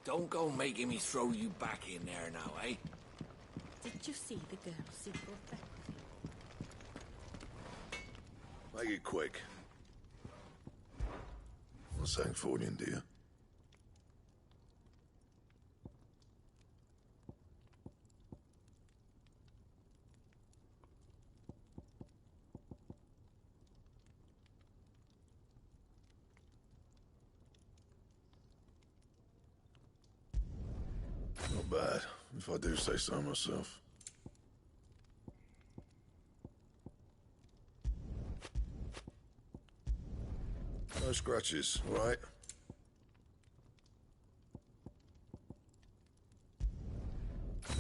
Don't go making me throw you back in there now, eh? Did you see the girl Sigurd back with you? Make it quick. What's that for you, dear? Not bad, if I do say so myself. No scratches, all right?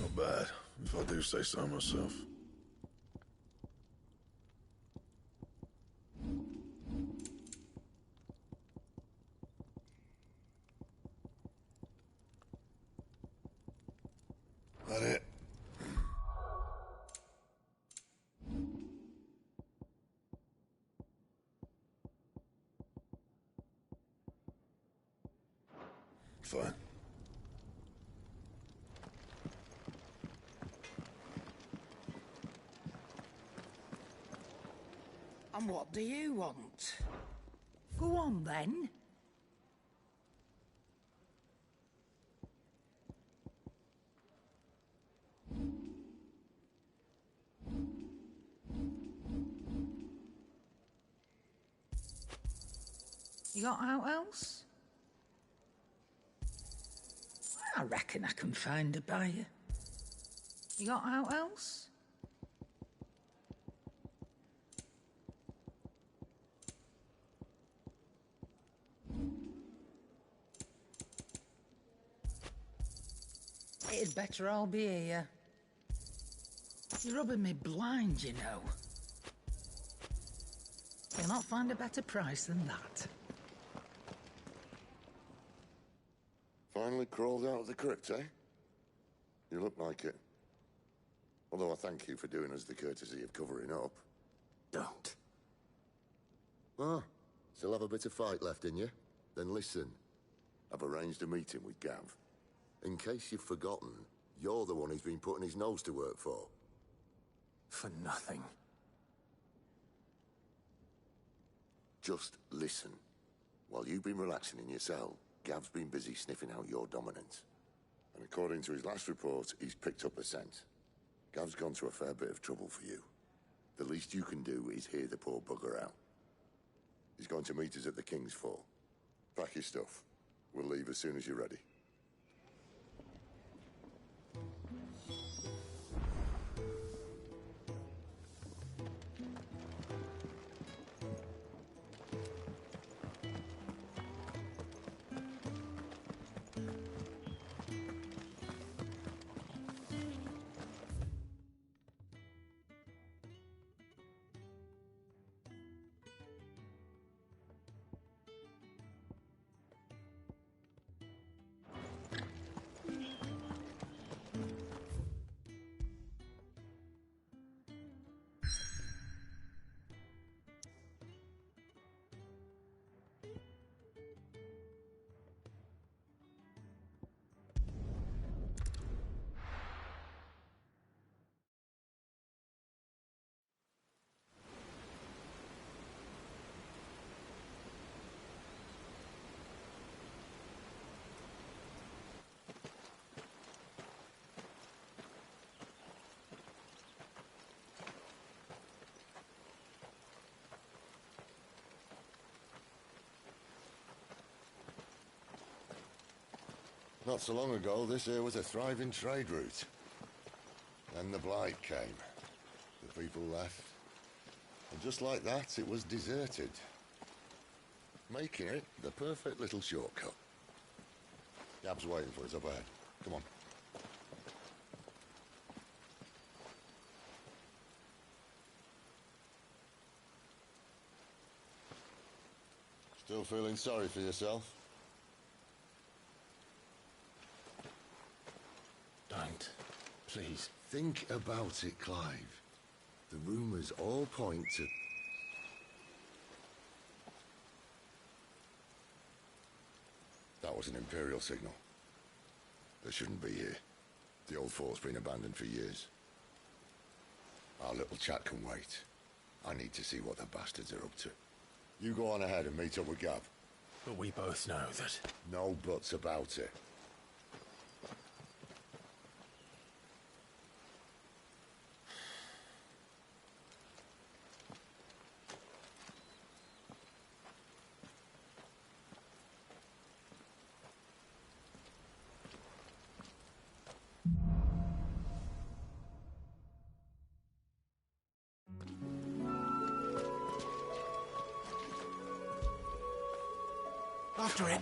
Not bad, if I do say so myself. That it? Fine. And what do you want? Go on, then. You got out else? I reckon I can find a buyer. You got out else? It'd better all be here. You're rubbing me blind, you know. You'll not find a better price than that. Finally crawled out of the crypt, eh? You look like it. Although I thank you for doing us the courtesy of covering up. Don't. Ah, still have a bit of fight left in you? Then listen. I've arranged a meeting with Gav. In case you've forgotten, you're the one he's been putting his nose to work for. For nothing. Just listen. While you've been relaxing in your cell, Gav's been busy sniffing out your dominance. And according to his last report, he's picked up a scent. Gav's gone to a fair bit of trouble for you. The least you can do is hear the poor bugger out. He's going to meet us at the King's Fall. Pack your stuff. We'll leave as soon as you're ready. Not so long ago, this here was a thriving trade route. Then the Blight came. The people left. And just like that, it was deserted. Making it the perfect little shortcut. Gab's waiting for us up ahead. Come on. Still feeling sorry for yourself? Don't. Please. Think about it, Clive. The rumours all point to... That was an Imperial signal. They shouldn't be here. The old fort's been abandoned for years. Our little chat can wait. I need to see what the bastards are up to. You go on ahead and meet up with Gav. But we both know that... No buts about it. After it.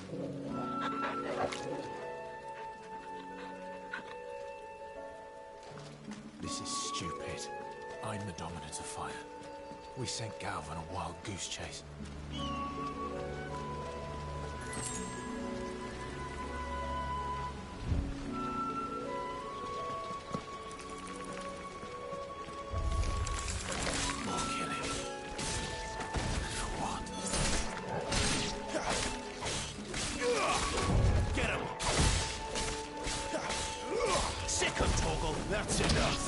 This is stupid. I'm the Dominant of Fire. We sent Gav on a wild goose chase. More killing. For what? Get him! Sick him, Torgal. That's enough.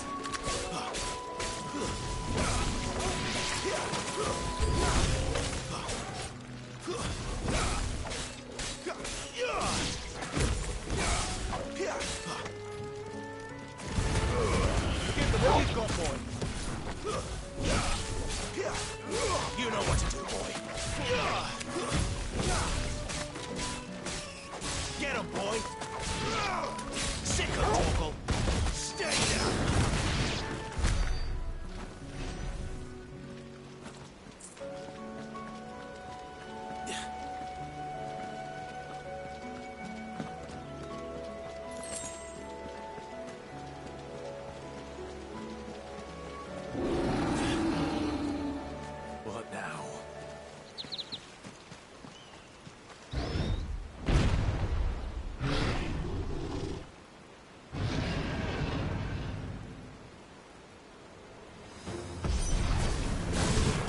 Give them all you've got, boy. You know what to do, boy. Get him, boy! Sick of Torgal! Stay down! What now?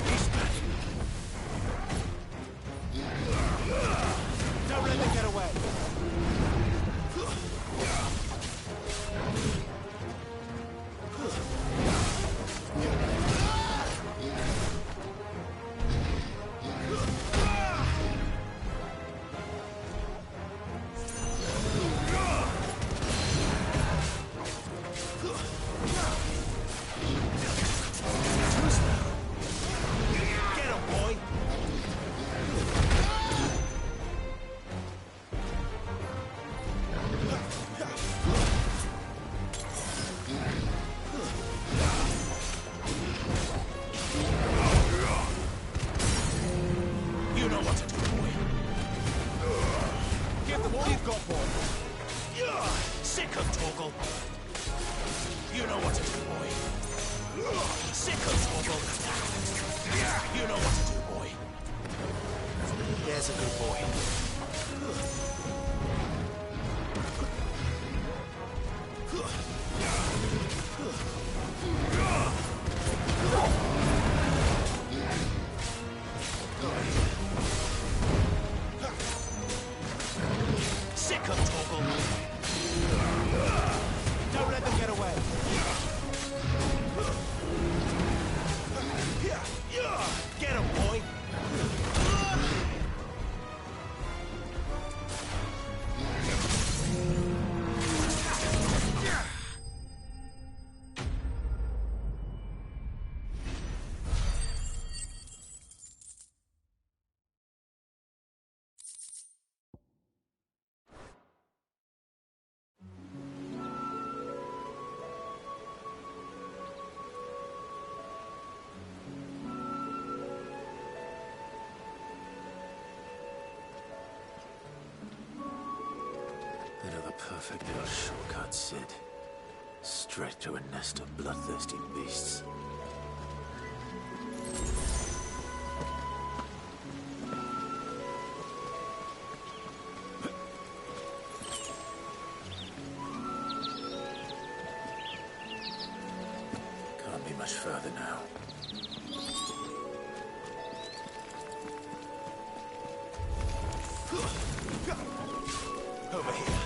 He's back. Don't let them get away. Get him, boy! You know what to do, boy. Give them all you've got, boy. Sick of Torgal. You know what to do, boy. Sick of Torgal. You know what to do, boy. There's a good boy. Sick of Torgal. Don't let them get away. Get him, boy! Another perfect little shortcut, Sid. Straight to a nest of bloodthirsty beasts. Can't be much further now. Over here.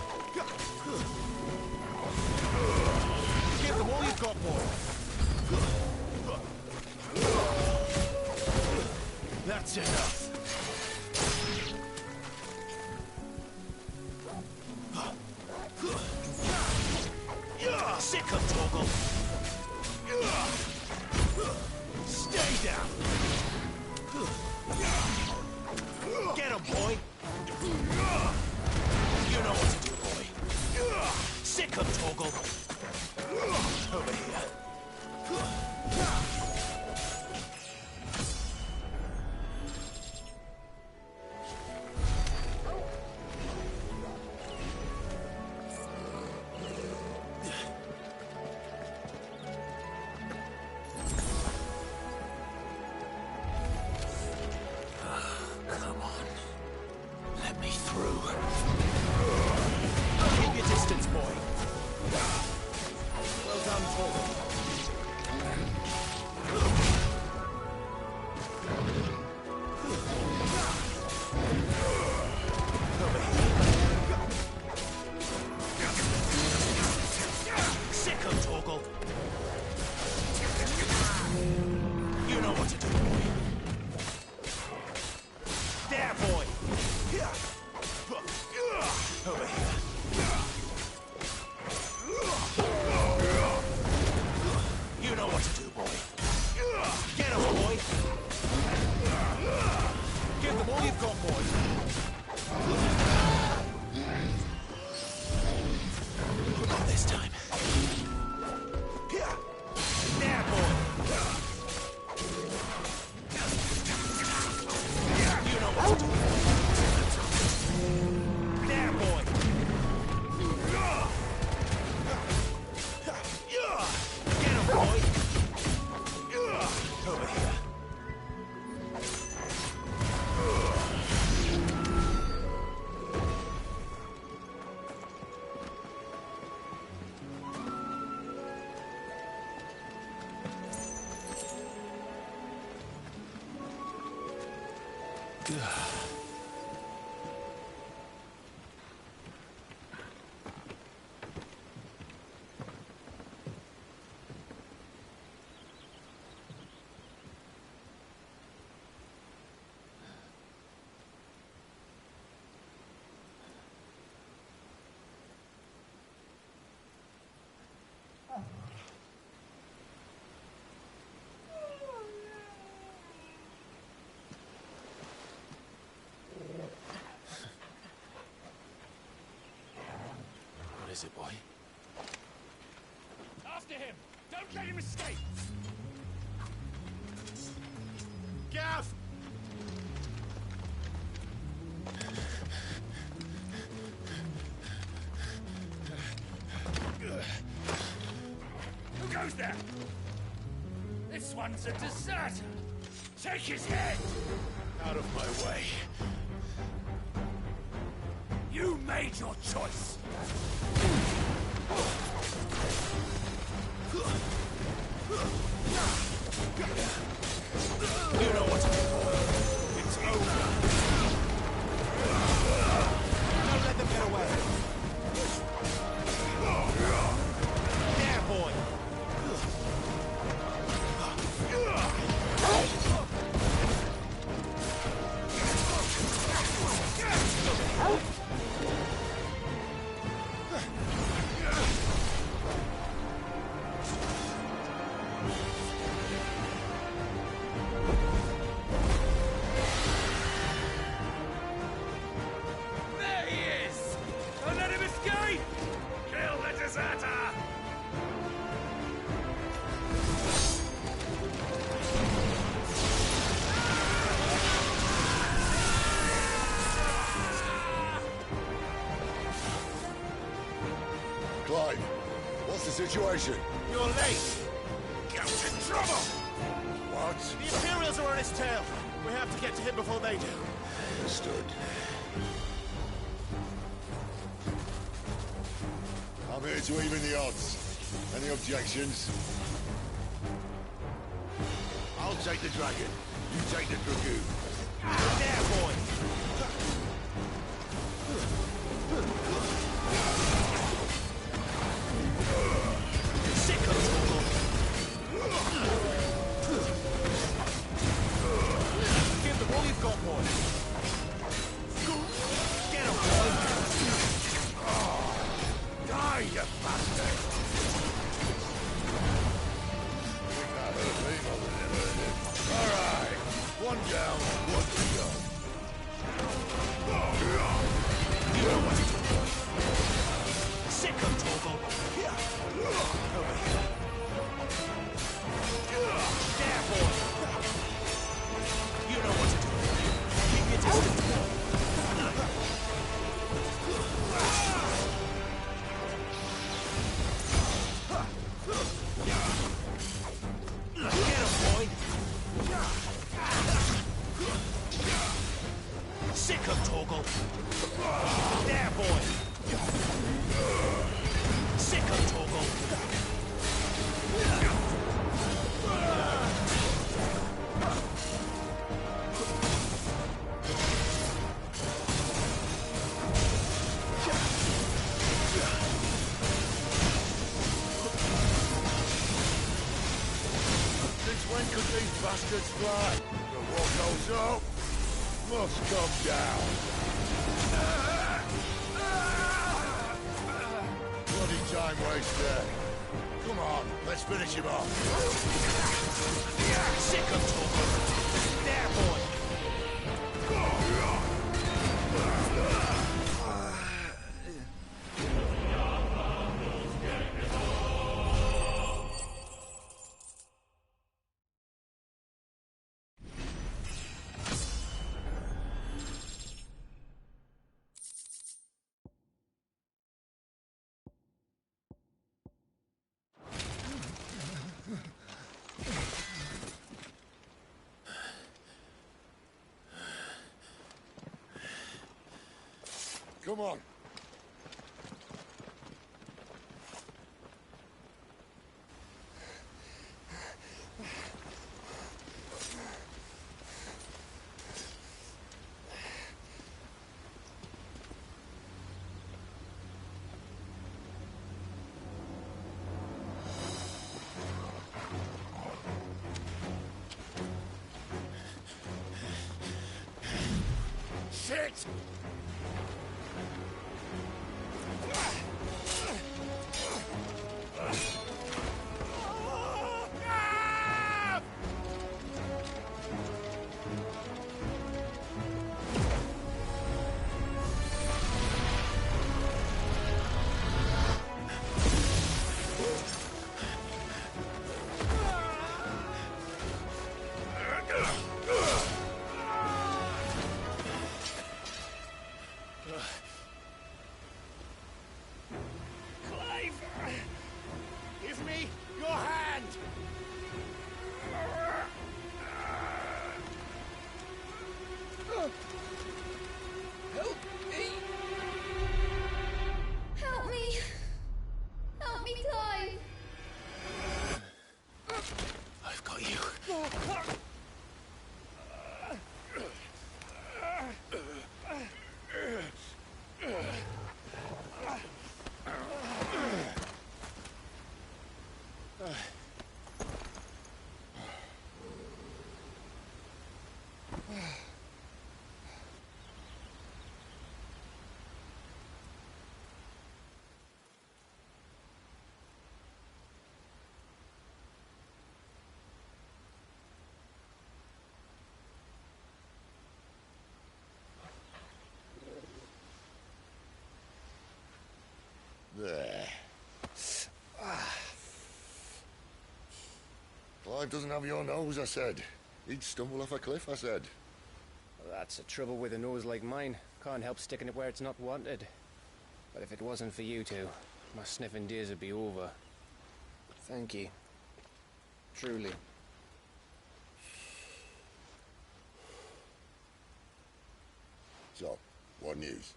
What is it, boy? After him! Don't let him escape! Gav! Who goes there? This one's a deserter! Take his head! Out of my way. You made your choice! You know what to do. It's over. Don't let them get away. There, boy. Clive, what's the situation? You're late. Get in trouble. What? The Imperials are on his tail. We have to get to him before they do. Understood. I'm here to even the odds. Any objections? I'll take the dragon. You take the dragoon. There, boy. Sick of trouble. Give them all you've got, boy. Get him, boy. Die, you bastard! That hurt me more than it hurt him. All right, one down, one to go. You know what to do, boy. Sick of Torgal. There, boy. You know what to do. Keep your distance, boy. Get him, boy. Sick of Torgal. There, boy. Sick of Torgal. Since when could these bastards fly? But what goes up must come down. Bloody time waster. Come on, let's finish him off. Sick of Torgal. There, boy. Come on. There. Clive doesn't have your nose, I said. He'd stumble off a cliff, I said. Well, that's the trouble with a nose like mine. Can't help sticking it where it's not wanted. But if it wasn't for you two, my sniffing days would be over. Thank you. Truly. So, what news?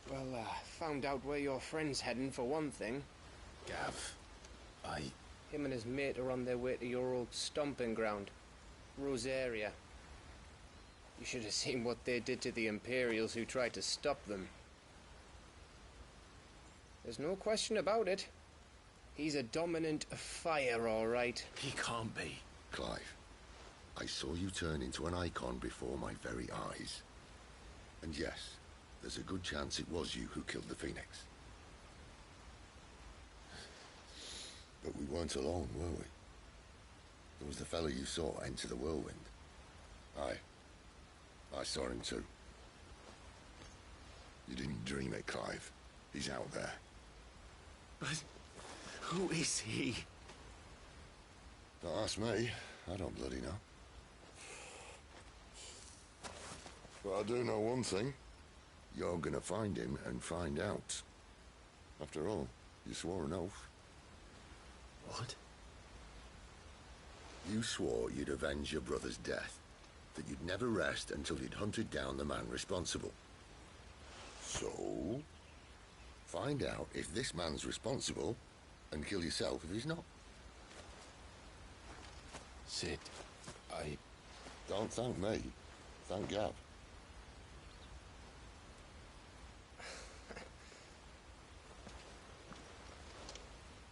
Well, found out where your friend's heading for one thing. Gav, Him and his mate are on their way to your old stomping ground, Rosaria. You should have seen what they did to the Imperials who tried to stop them. There's no question about it. He's a dominant of fire, all right. he can't be. Clive, I saw you turn into an icon before my very eyes. And yes, there's a good chance it was you who killed the Phoenix. But we weren't alone, were we? There was the fellow you saw enter the whirlwind. I saw him too. You didn't dream it, Clive. He's out there. But who is he? Don't ask me. I don't bloody know. But I do know one thing. You're gonna find him and find out. After all, you swore an oath. What? You swore you'd avenge your brother's death. That you'd never rest until you'd hunted down the man responsible. So, find out if this man's responsible, and kill yourself if he's not. Sid, Don't thank me. Thank Gav.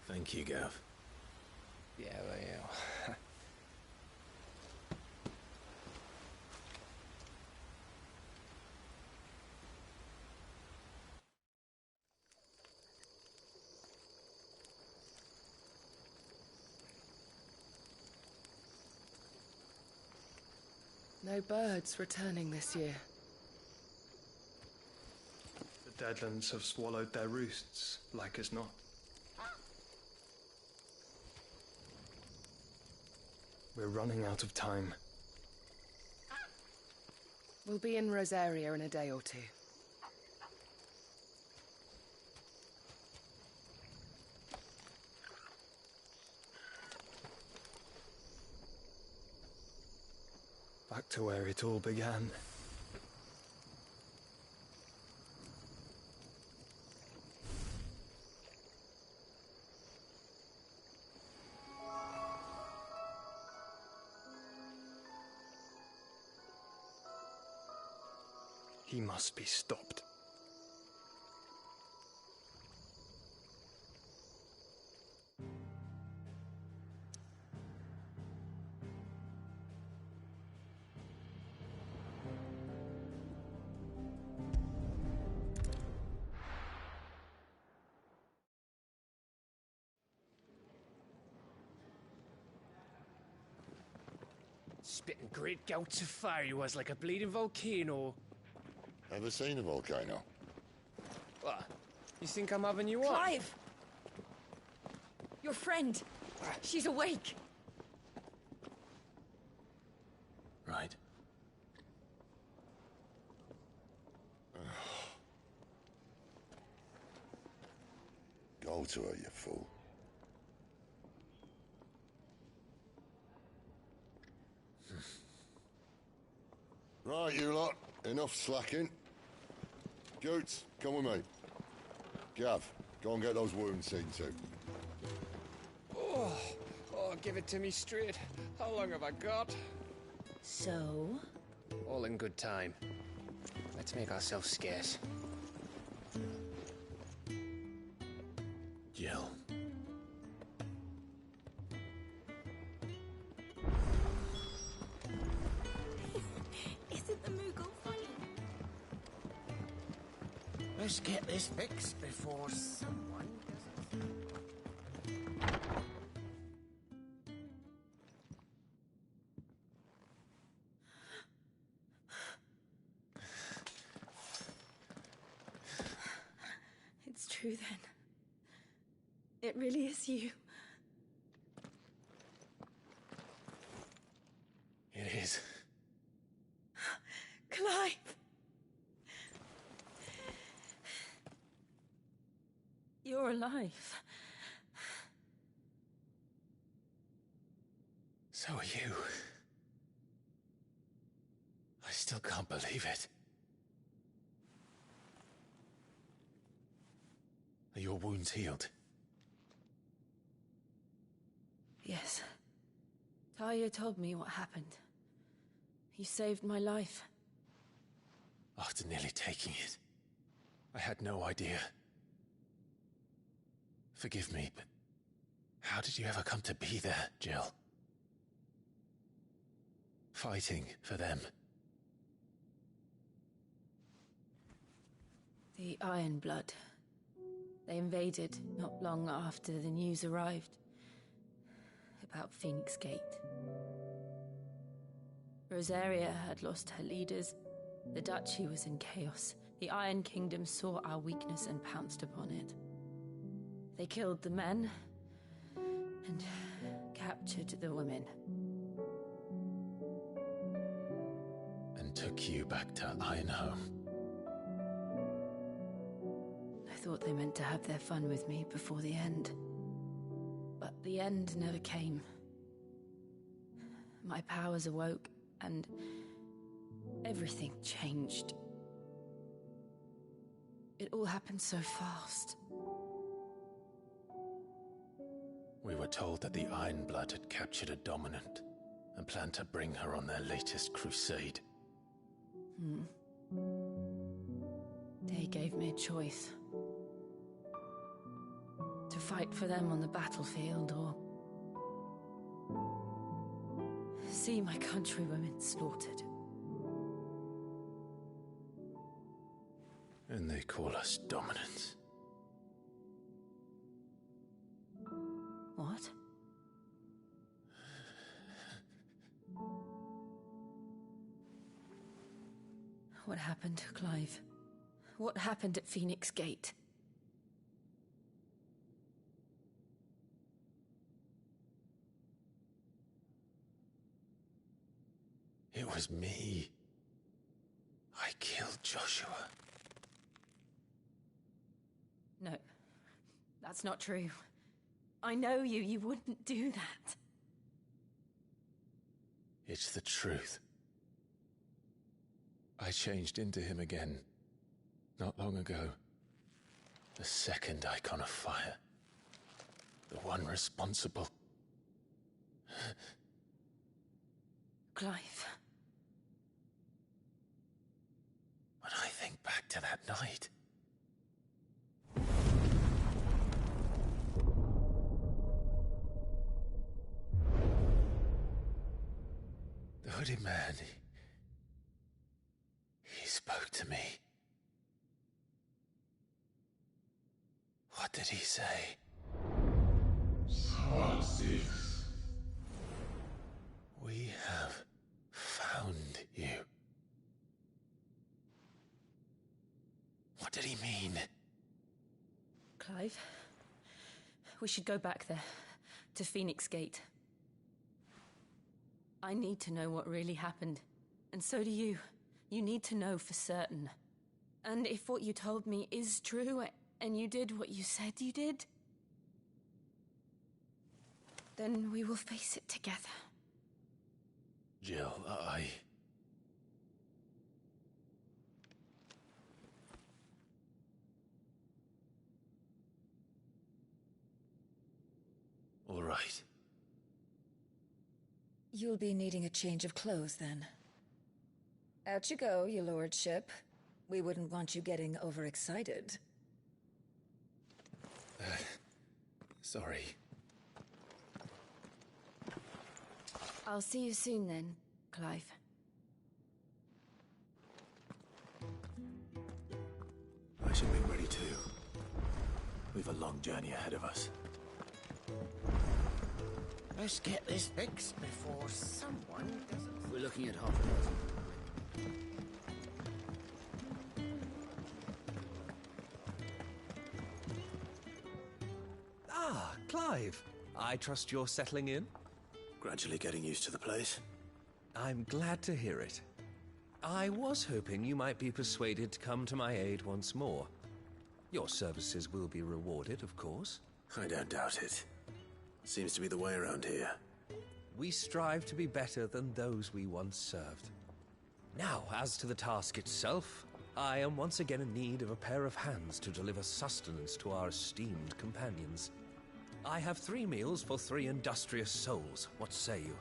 Thank you, Gav. Yeah, well, yeah. No birds returning this year. The Deadlands have swallowed their roosts, like as not. We're running out of time. We'll be in Rosaria in a day or two. Back to where it all began. He must be stopped. Spitting great gouts of fire he was, like a bleeding volcano. Ever seen a volcano? What? You think I'm having you on? Clive! Your friend! She's awake! Right. Go to her, you fool. Right, you lot. Enough slacking. Goots, come with me. Gav, go and get those wounds seen to. Oh, give it to me straight. How long have I got? So? All in good time. Let's make ourselves scarce. Jill. Isn't the Moogle funny? Let's get this fixed before someone does it. true then. It really is you. It is. Clive! You're alive. So are you. I still can't believe it. Are your wounds healed? Yes. Talia told me what happened. You saved my life. After nearly taking it, I had no idea. Forgive me, but how did you ever come to be there, Jill? Fighting for them. The Iron Blood. They invaded not long after the news arrived about Phoenix Gate. Rosaria had lost her leaders. The Duchy was in chaos. The Iron Kingdom saw our weakness and pounced upon it. They killed the men and captured the women. And took you back to Ironhome. I thought they meant to have their fun with me before the end. But the end never came. My powers awoke, and everything changed. It all happened so fast. We were told that the Iron Blood had captured a dominant and planned to bring her on their latest crusade. They gave me a choice. To fight for them on the battlefield, or see my countrywomen slaughtered. And they call us dominants. What? What happened, Clive? What happened at Phoenix Gate? It was me. I killed Joshua. No, that's not true. I know you. You wouldn't do that. It's the truth. I changed into him again, not long ago. The second icon of fire. The one responsible. Clive. When I think back to that night... The hooded man, he spoke to me. What did he say? We have found you. What did he mean? Clive, we should go back there, to Phoenix Gate. I need to know what really happened, and so do you. You need to know for certain. And if what you told me is true, and you did what you said you did, then we will face it together. Jill, All right. You'll be needing a change of clothes, then. Out you go, your lordship. We wouldn't want you getting overexcited. Sorry. I'll see you soon then, Clive. I should be ready too. We've a long journey ahead of us. Let's get this fixed before someone doesn't... We're looking at half a dozen. Clive, I trust you're settling in? Gradually getting used to the place. I'm glad to hear it. I was hoping you might be persuaded to come to my aid once more. Your services will be rewarded, of course. I don't doubt it. Seems to be the way around here. We strive to be better than those we once served. Now, as to the task itself, I am once again in need of a pair of hands to deliver sustenance to our esteemed companions. I have 3 meals for 3 industrious souls. What say you?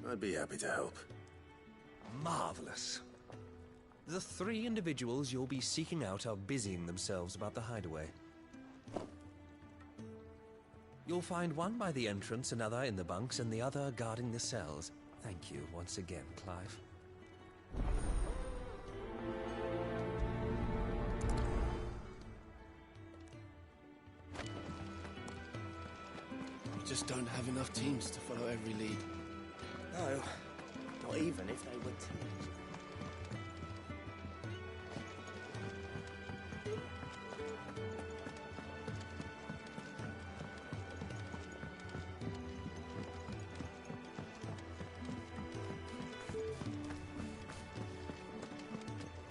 I'd be happy to help. Marvelous. The 3 individuals you'll be seeking out are busying themselves about the hideaway. You'll find one by the entrance, another in the bunks, and the other guarding the cells. Thank you once again, Clive. We just don't have enough teams to follow every lead. No, not even if they were teams.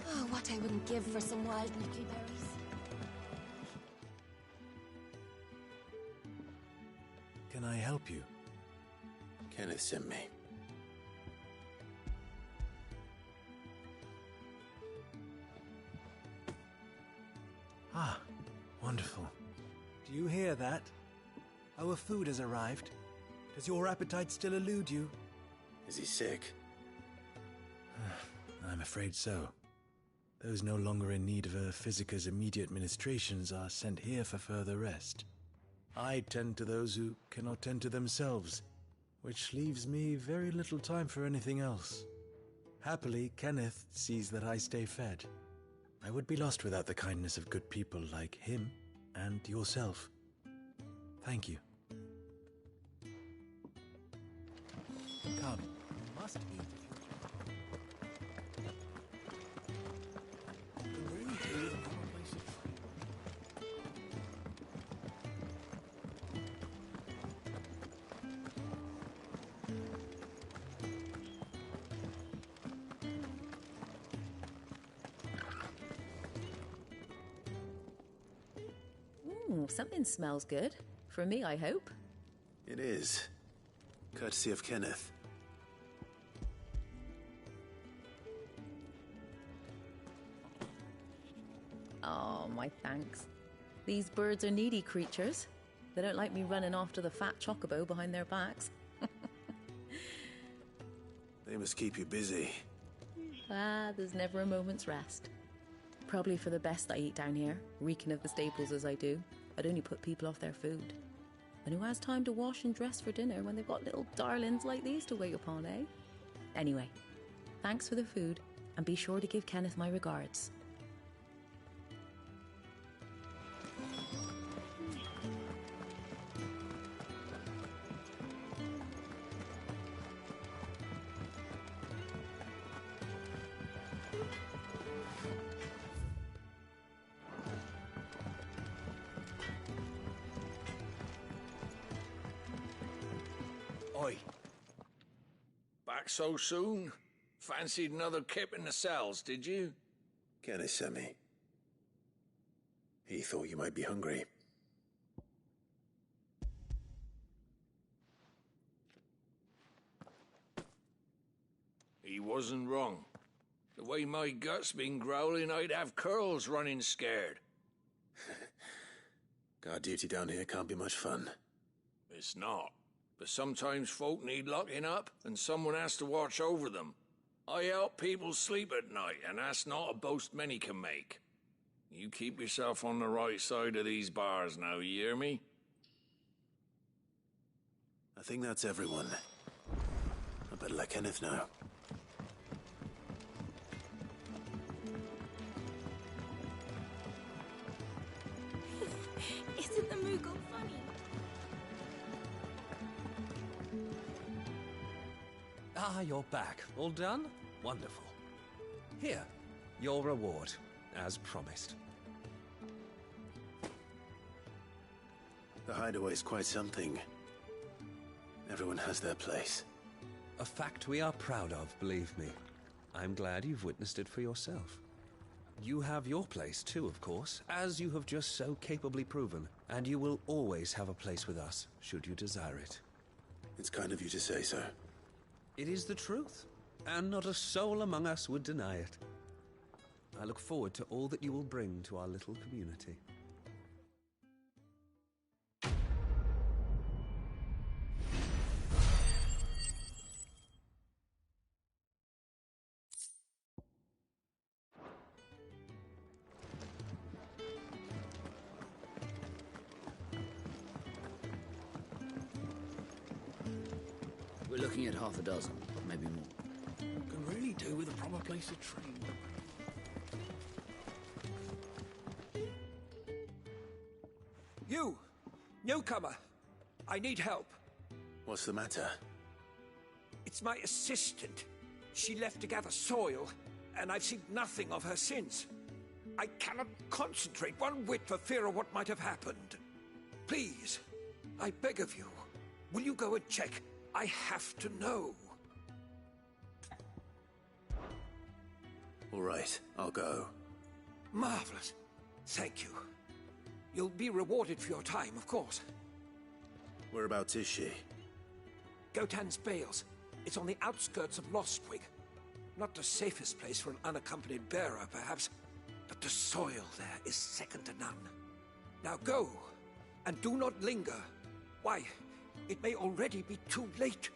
Oh, what I wouldn't give for some wild nettleberries. Can I help you? Kenneth sent me. Ah, wonderful. Do you hear that? Our food has arrived. Does your appetite still elude you? Is he sick? I'm afraid so. Those no longer in need of a Physica's immediate ministrations are sent here for further rest. I tend to those who cannot tend to themselves, which leaves me very little time for anything else. Happily, Kenneth sees that I stay fed. I would be lost without the kindness of good people like him and yourself. Thank you. Come, you must eat. Something smells good. For me, I hope. It is. Courtesy of Kenneth. Oh, my thanks. These birds are needy creatures. They don't like me running after the fat chocobo behind their backs. They must keep you busy. There's never a moment's rest. Probably for the best I eat down here, reeking of the staples as I do. I'd only put people off their food. And who has time to wash and dress for dinner when they've got little darlings like these to wait upon, eh? Anyway, thanks for the food, and be sure to give Kenneth my regards. Oi. Back so soon? Fancied another kip in the cells, did you? Kenneth sent me. He thought you might be hungry. He wasn't wrong. The way my gut's been growling, I'd have curls running scared. Guard duty down here can't be much fun. It's not. But sometimes folk need locking up, and someone has to watch over them. I help people sleep at night, and that's not a boast many can make. You keep yourself on the right side of these bars now, you hear me? I think that's everyone. I better let Kenneth know. Isn't the Moogle funny? Ah, you're back. All done? Wonderful. Here, your reward, as promised. The hideaway's quite something. Everyone has their place. A fact we are proud of, believe me. I'm glad you've witnessed it for yourself. You have your place too, of course, as you have just so capably proven, and you will always have a place with us, should you desire it. It's kind of you to say so. It is the truth, and not a soul among us would deny it. I look forward to all that you will bring to our little community. We're looking at half a dozen, maybe more. Can really do with a proper place to train. You! Newcomer! I need help. What's the matter? It's my assistant. She left to gather soil, and I've seen nothing of her since. I cannot concentrate one whit for fear of what might have happened. Please, I beg of you, will you go and check? I have to know. All right, I'll go. Marvelous. Thank you. You'll be rewarded for your time, of course. Whereabouts is she? Gotan's Bales. It's on the outskirts of Lostwig. Not the safest place for an unaccompanied bearer, perhaps, but the soil there is second to none. Now go, and do not linger. Why, it may already be too late.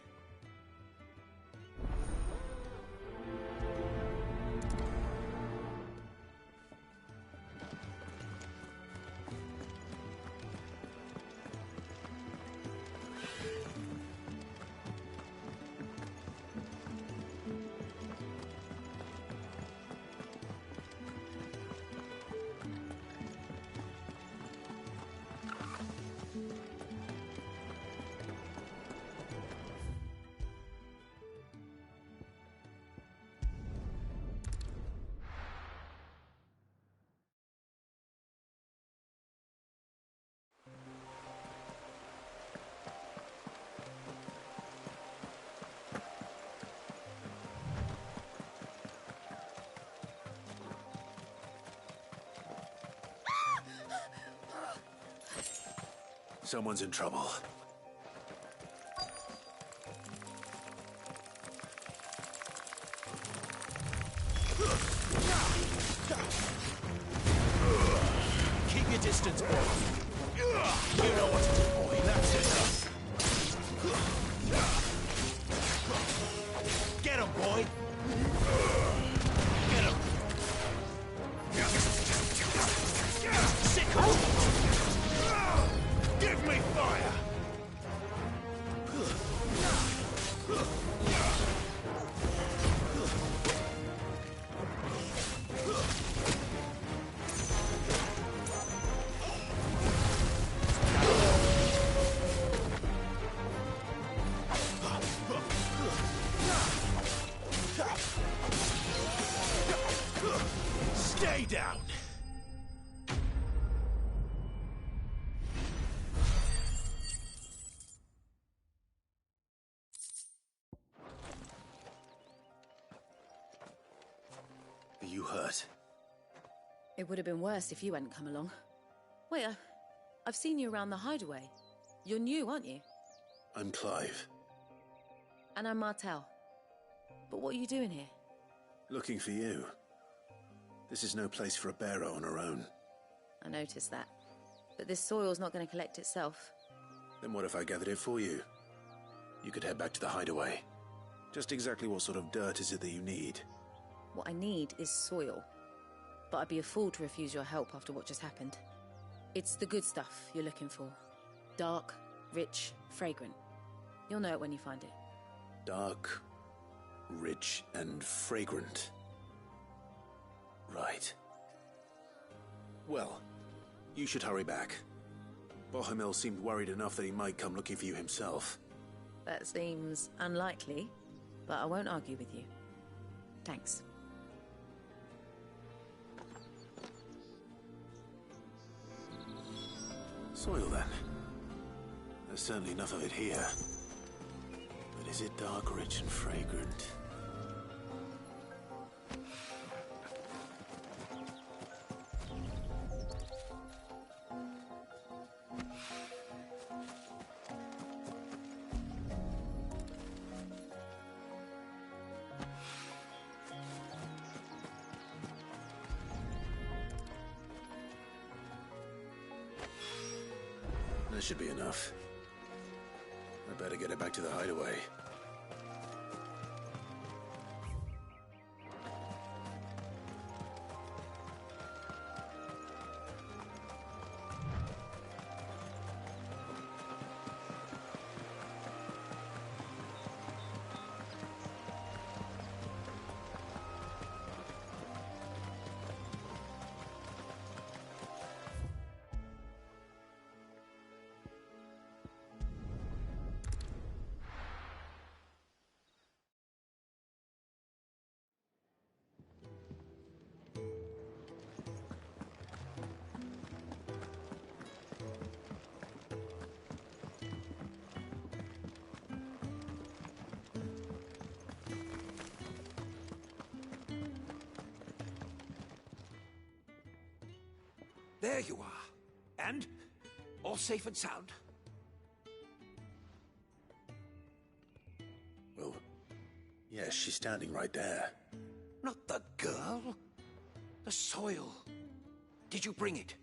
Someone's in trouble. Keep your distance, boy. You know what to do, boy. That's it. Get him, boy. Get him. Sick of him. Give me fire! Stay down! Are you hurt? It would have been worse if you hadn't come along. Wait, I've seen you around the hideaway. You're new, aren't you? I'm Clive. And I'm Martel. But what are you doing here? Looking for you. This is no place for a bearer on her own. I noticed that. But this soil's not going to collect itself. Then what if I gathered it for you? You could head back to the hideaway. Just exactly what sort of dirt is it that you need? What I need is soil. But I'd be a fool to refuse your help after what just happened. It's the good stuff you're looking for. Dark, rich, fragrant. You'll know it when you find it. Dark, rich, and fragrant. Right. Well, you should hurry back. Bohemil seemed worried enough that he might come looking for you himself. That seems unlikely, but I won't argue with you. Thanks. Soil, then. There's certainly enough of it here. But is it dark, rich, and fragrant? That should be enough. I better get it back to the hideaway. There you are. And? All safe and sound? Well, yes, she's standing right there. Not the girl. The soil. Did you bring it?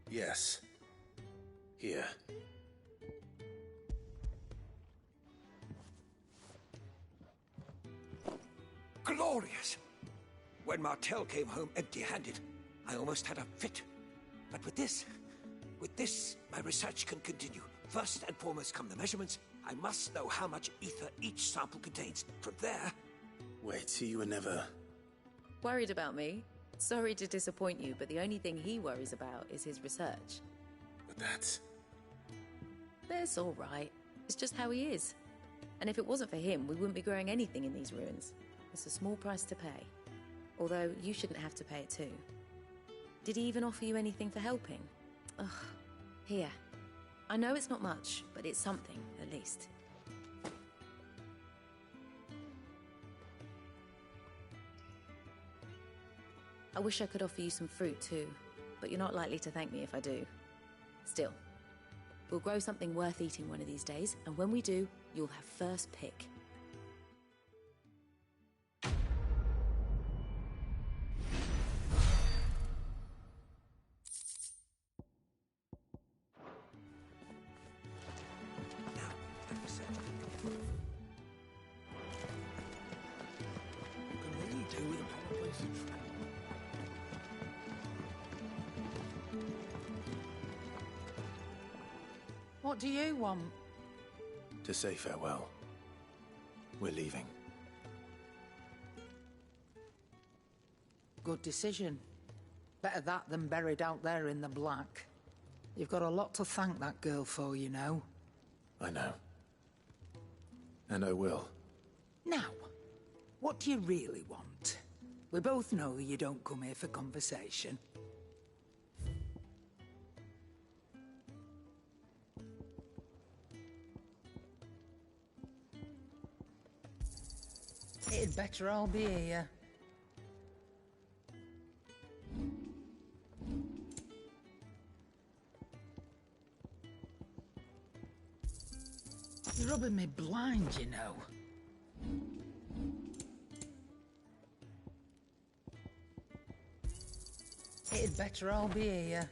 Yes. Here. Glorious! When Martel came home empty-handed, I almost had a fit. But with this, my research can continue. First and foremost come the measurements. I must know how much ether each sample contains. From there... Wait, so you were never... Worried about me? Sorry to disappoint you, but the only thing he worries about is his research. But that's... That's all right. It's just how he is. And if it wasn't for him, we wouldn't be growing anything in these ruins. It's a small price to pay. Although, you shouldn't have to pay it too. Did he even offer you anything for helping? Ugh. Here. I know it's not much, but it's something, at least. I wish I could offer you some fruit too, but you're not likely to thank me if I do. Still, we'll grow something worth eating one of these days, and when we do, you'll have first pick. What do you want? To say farewell. We're leaving. Good decision. Better that than buried out there in the black. You've got a lot to thank that girl for, you know. I know. And I will. Now, what do you really want? We both know you don't come here for conversation. It'd better all be here. You're rubbing me blind, you know. It'd better all be here.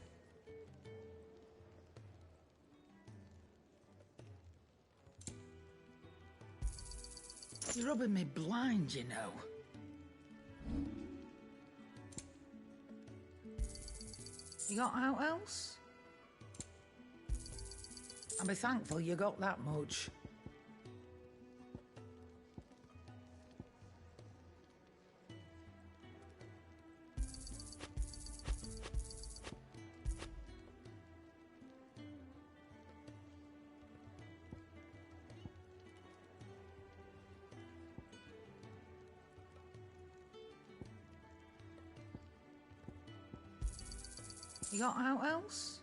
You're rubbing me blind, you know. You got out else? I'll be thankful you got that much. You got out else?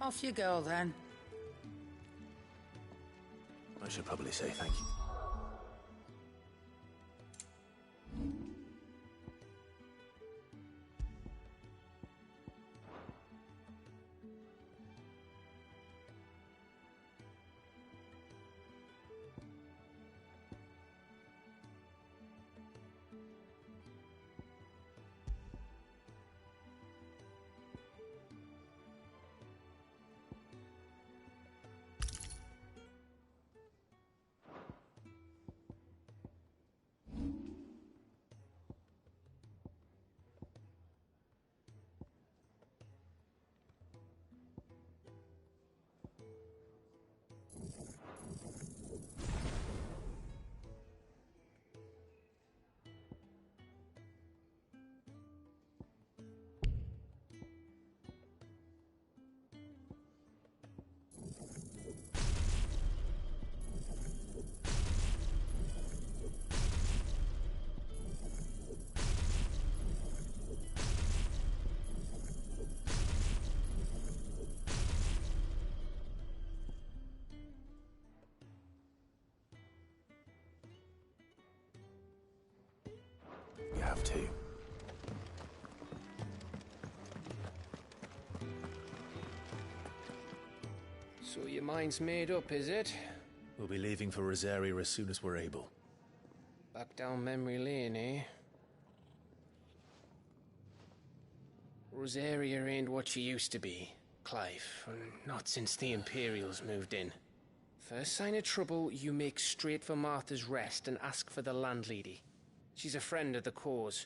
Off you go, then. I should probably say thank you. You have to. So your mind's made up, is it? We'll be leaving for Rosaria as soon as we're able. Back down memory lane, eh? Rosaria ain't what she used to be, Clive. Not since the Imperials moved in. First sign of trouble, you make straight for Martha's Rest and ask for the landlady. She's a friend of the cause.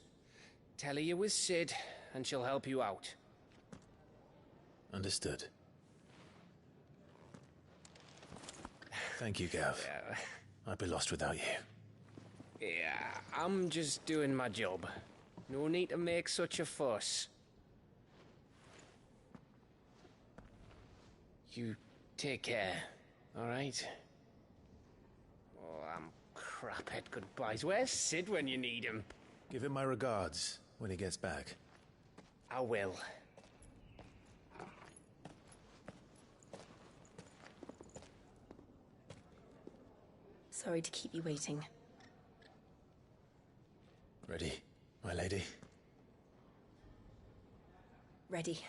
Tell her you was Sid, and she'll help you out. Understood. Thank you, Gav. Yeah. I'd be lost without you. Yeah, I'm just doing my job. No need to make such a fuss. You take care, all right? Oh, I'm crap at goodbyes. Where's Sid when you need him? Give him my regards when he gets back. I will. Sorry to keep you waiting. Ready, my lady? Ready.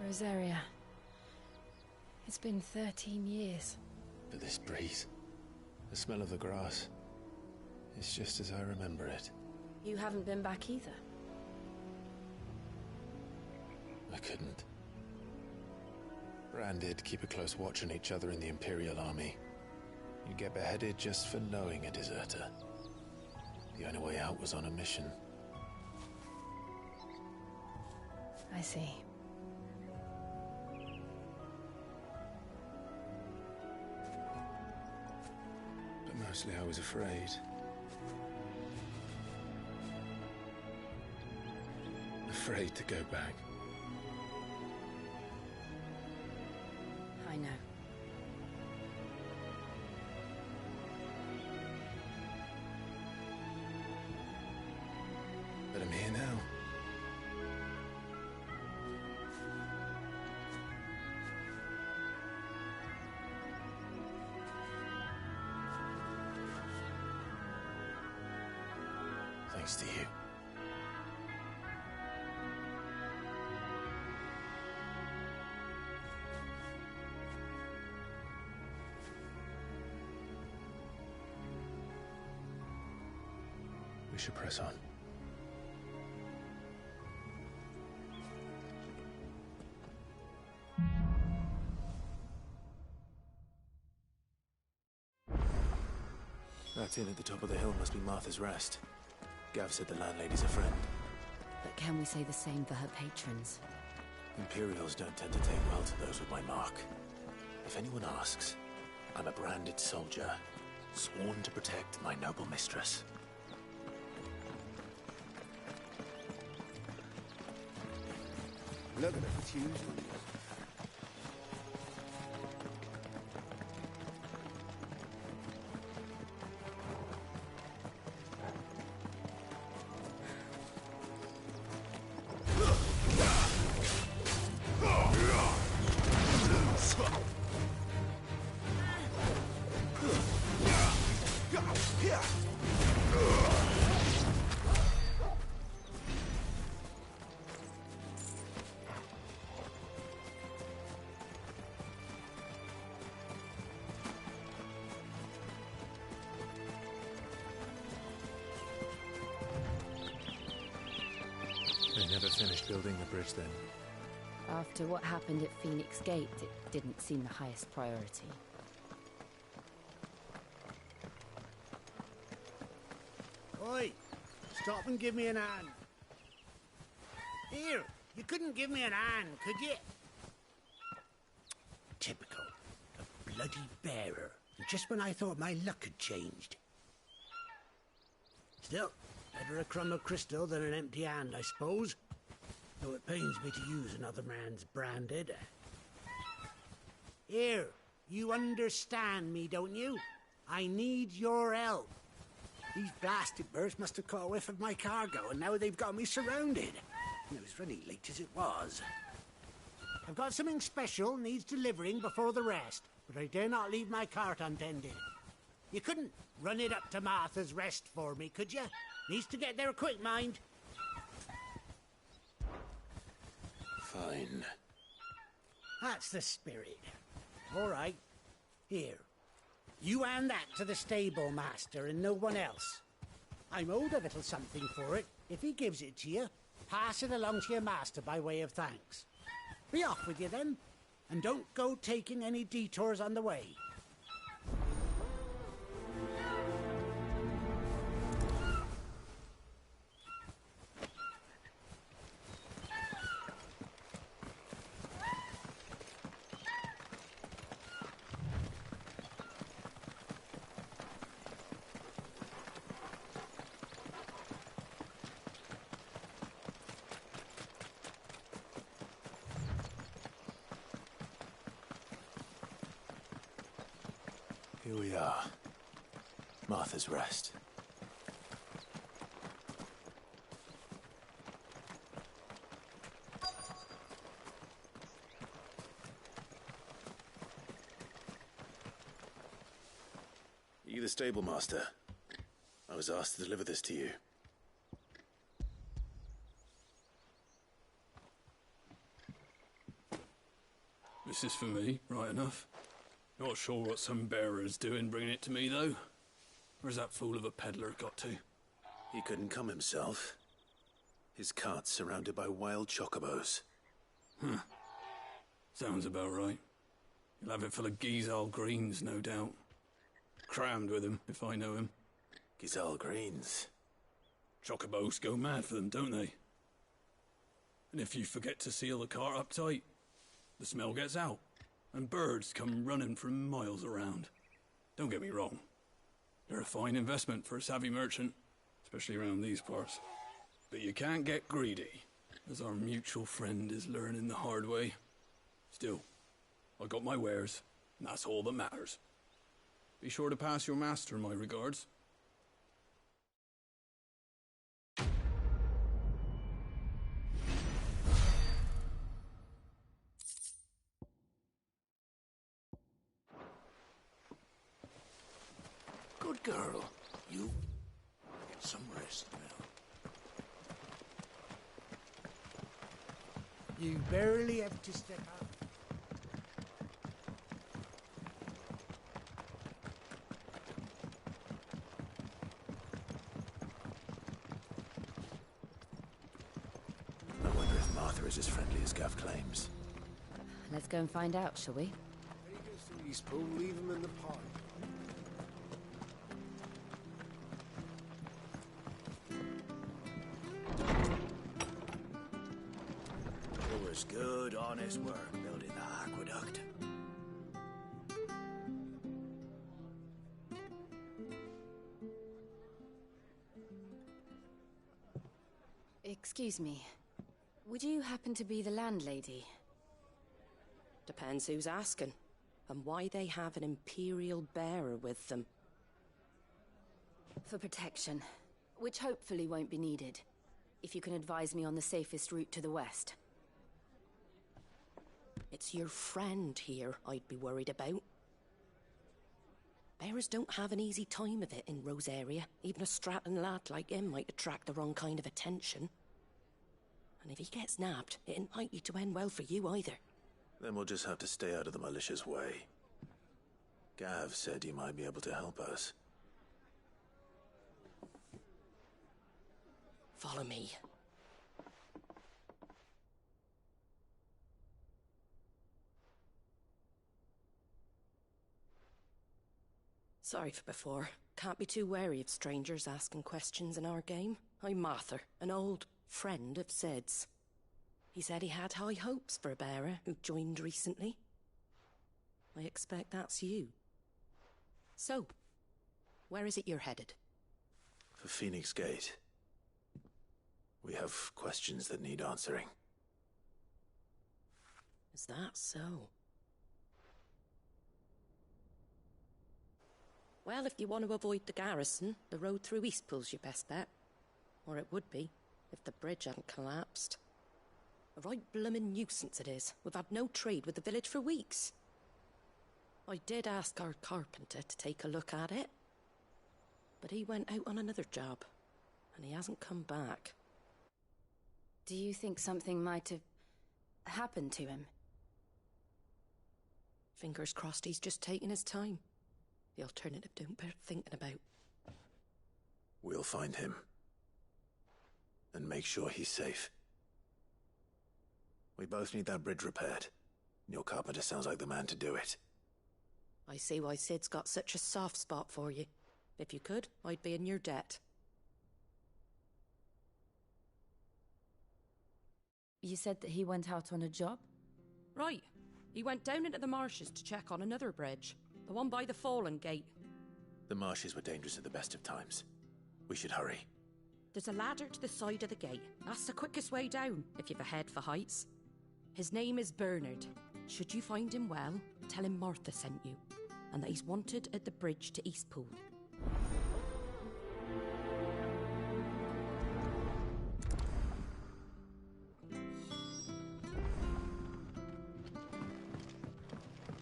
Rosaria. It's been 13 years. But this breeze, the smell of the grass, it's just as I remember it. You haven't been back either. I couldn't. Rand did keep a close watch on each other in the Imperial Army. You get beheaded just for knowing a deserter. The only way out was on a mission. I see. But mostly I was afraid. Afraid to go back. I know. But I'm here now. Thanks to you. We should press on. That inn at the top of the hill must be Martha's Rest. Gav said the landlady's a friend. But can we say the same for her patrons? Imperials don't tend to take well to those with my mark. If anyone asks, I'm a branded soldier, sworn to protect my noble mistress. Look at the fuse. They never finished building the bridge then. After what happened at Phoenix Gate, it didn't seem the highest priority. Oi! Stop and give me an hand. Here, you couldn't give me an hand, could you? Typical. A bloody bearer. Just when I thought my luck had changed. Still, better a crumb of crystal than an empty hand, I suppose. Though it pains me to use another man's branded. Here, you understand me, don't you? I need your help. These blasted birds must have caught a whiff of my cargo, and now they've got me surrounded. And it was really late as it was. I've got something special needs delivering before the rest, but I dare not leave my cart untended. You couldn't run it up to Martha's Rest for me, could you? Needs to get there quick, mind. Fine. That's the spirit. All right. Here. You hand that to the stable master and no one else. I'm owed a little something for it. If he gives it to you, pass it along to your master by way of thanks. Be off with you then, and don't go taking any detours on the way. Here we are. Martha's Rest. You the stable master? I was asked to deliver this to you. This is for me, right enough. Not sure what some bearer's doing bringing it to me, though. Where's that fool of a peddler got to? He couldn't come himself. His cart's surrounded by wild chocobos. Huh. Sounds about right. He'll have it full of Gizal greens, no doubt. Crammed with him, if I know him. Gizal greens? Chocobos go mad for them, don't they? And if you forget to seal the cart up tight, the smell gets out. And birds come running from miles around. Don't get me wrong. They're a fine investment for a savvy merchant, especially around these parts. But you can't get greedy, as our mutual friend is learning the hard way. Still, I got my wares, and that's all that matters. Be sure to pass your master my regards. Good girl. You get some rest now. You barely have to step out. I wonder if Martha is as friendly as Gav claims. Let's go and find out, shall we? These people leave them in the pot. was good, honest work building the aqueduct. Excuse me. Would you happen to be the landlady? Depends who's asking, and why they have an Imperial bearer with them. For protection, which hopefully won't be needed. If you can advise me on the safest route to the west. It's your friend here I'd be worried about. Bearers don't have an easy time of it in Rosaria. Even a Stratton lad like him might attract the wrong kind of attention. And if he gets nabbed, it ain't likely to end well for you either. Then we'll just have to stay out of the malicious way. Gav said you might be able to help us. Follow me. Sorry for before. Can't be too wary of strangers asking questions in our game. I'm Martha, an old friend of Sid's. He said he had high hopes for a bearer who joined recently. I expect that's you. So, where is it you're headed? For Phoenix Gate. We have questions that need answering. Is that so? Well, if you want to avoid the garrison, the road through Eastpool's your best bet. Or it would be, if the bridge hadn't collapsed. A right bloomin' nuisance it is. We've had no trade with the village for weeks. I did ask our carpenter to take a look at it. But he went out on another job, and he hasn't come back. Do you think something might have happened to him? Fingers crossed he's just taking his time. The alternative don't bear thinking about. We'll find him. And make sure he's safe. We both need that bridge repaired. Your carpenter sounds like the man to do it. I see why Sid's got such a soft spot for you. If you could, I'd be in your debt. You said that he went out on a job? Right. He went down into the marshes to check on another bridge. The one by the Fallen Gate. The marshes were dangerous at the best of times. We should hurry. There's a ladder to the side of the gate. That's the quickest way down, if you've a head for heights. His name is Bernard. Should you find him well, tell him Martha sent you, and that he's wanted at the bridge to Eastpool.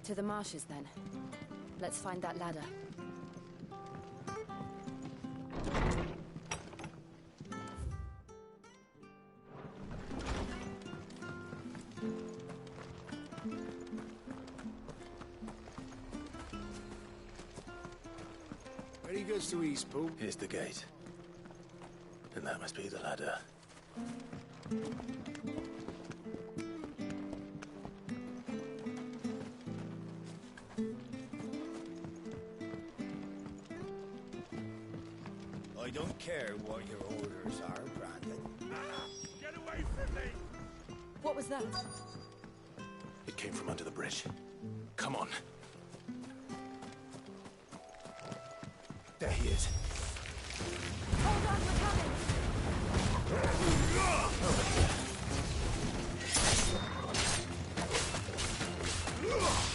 To the marshes, then. Let's find that ladder. Ready goes to Eastpool. Here's the gate. And that must be the ladder. I don't care what your orders are, Brandon. Get away from me! What was that? It came from under the bridge. Come on. There he is. Hold on, we're coming!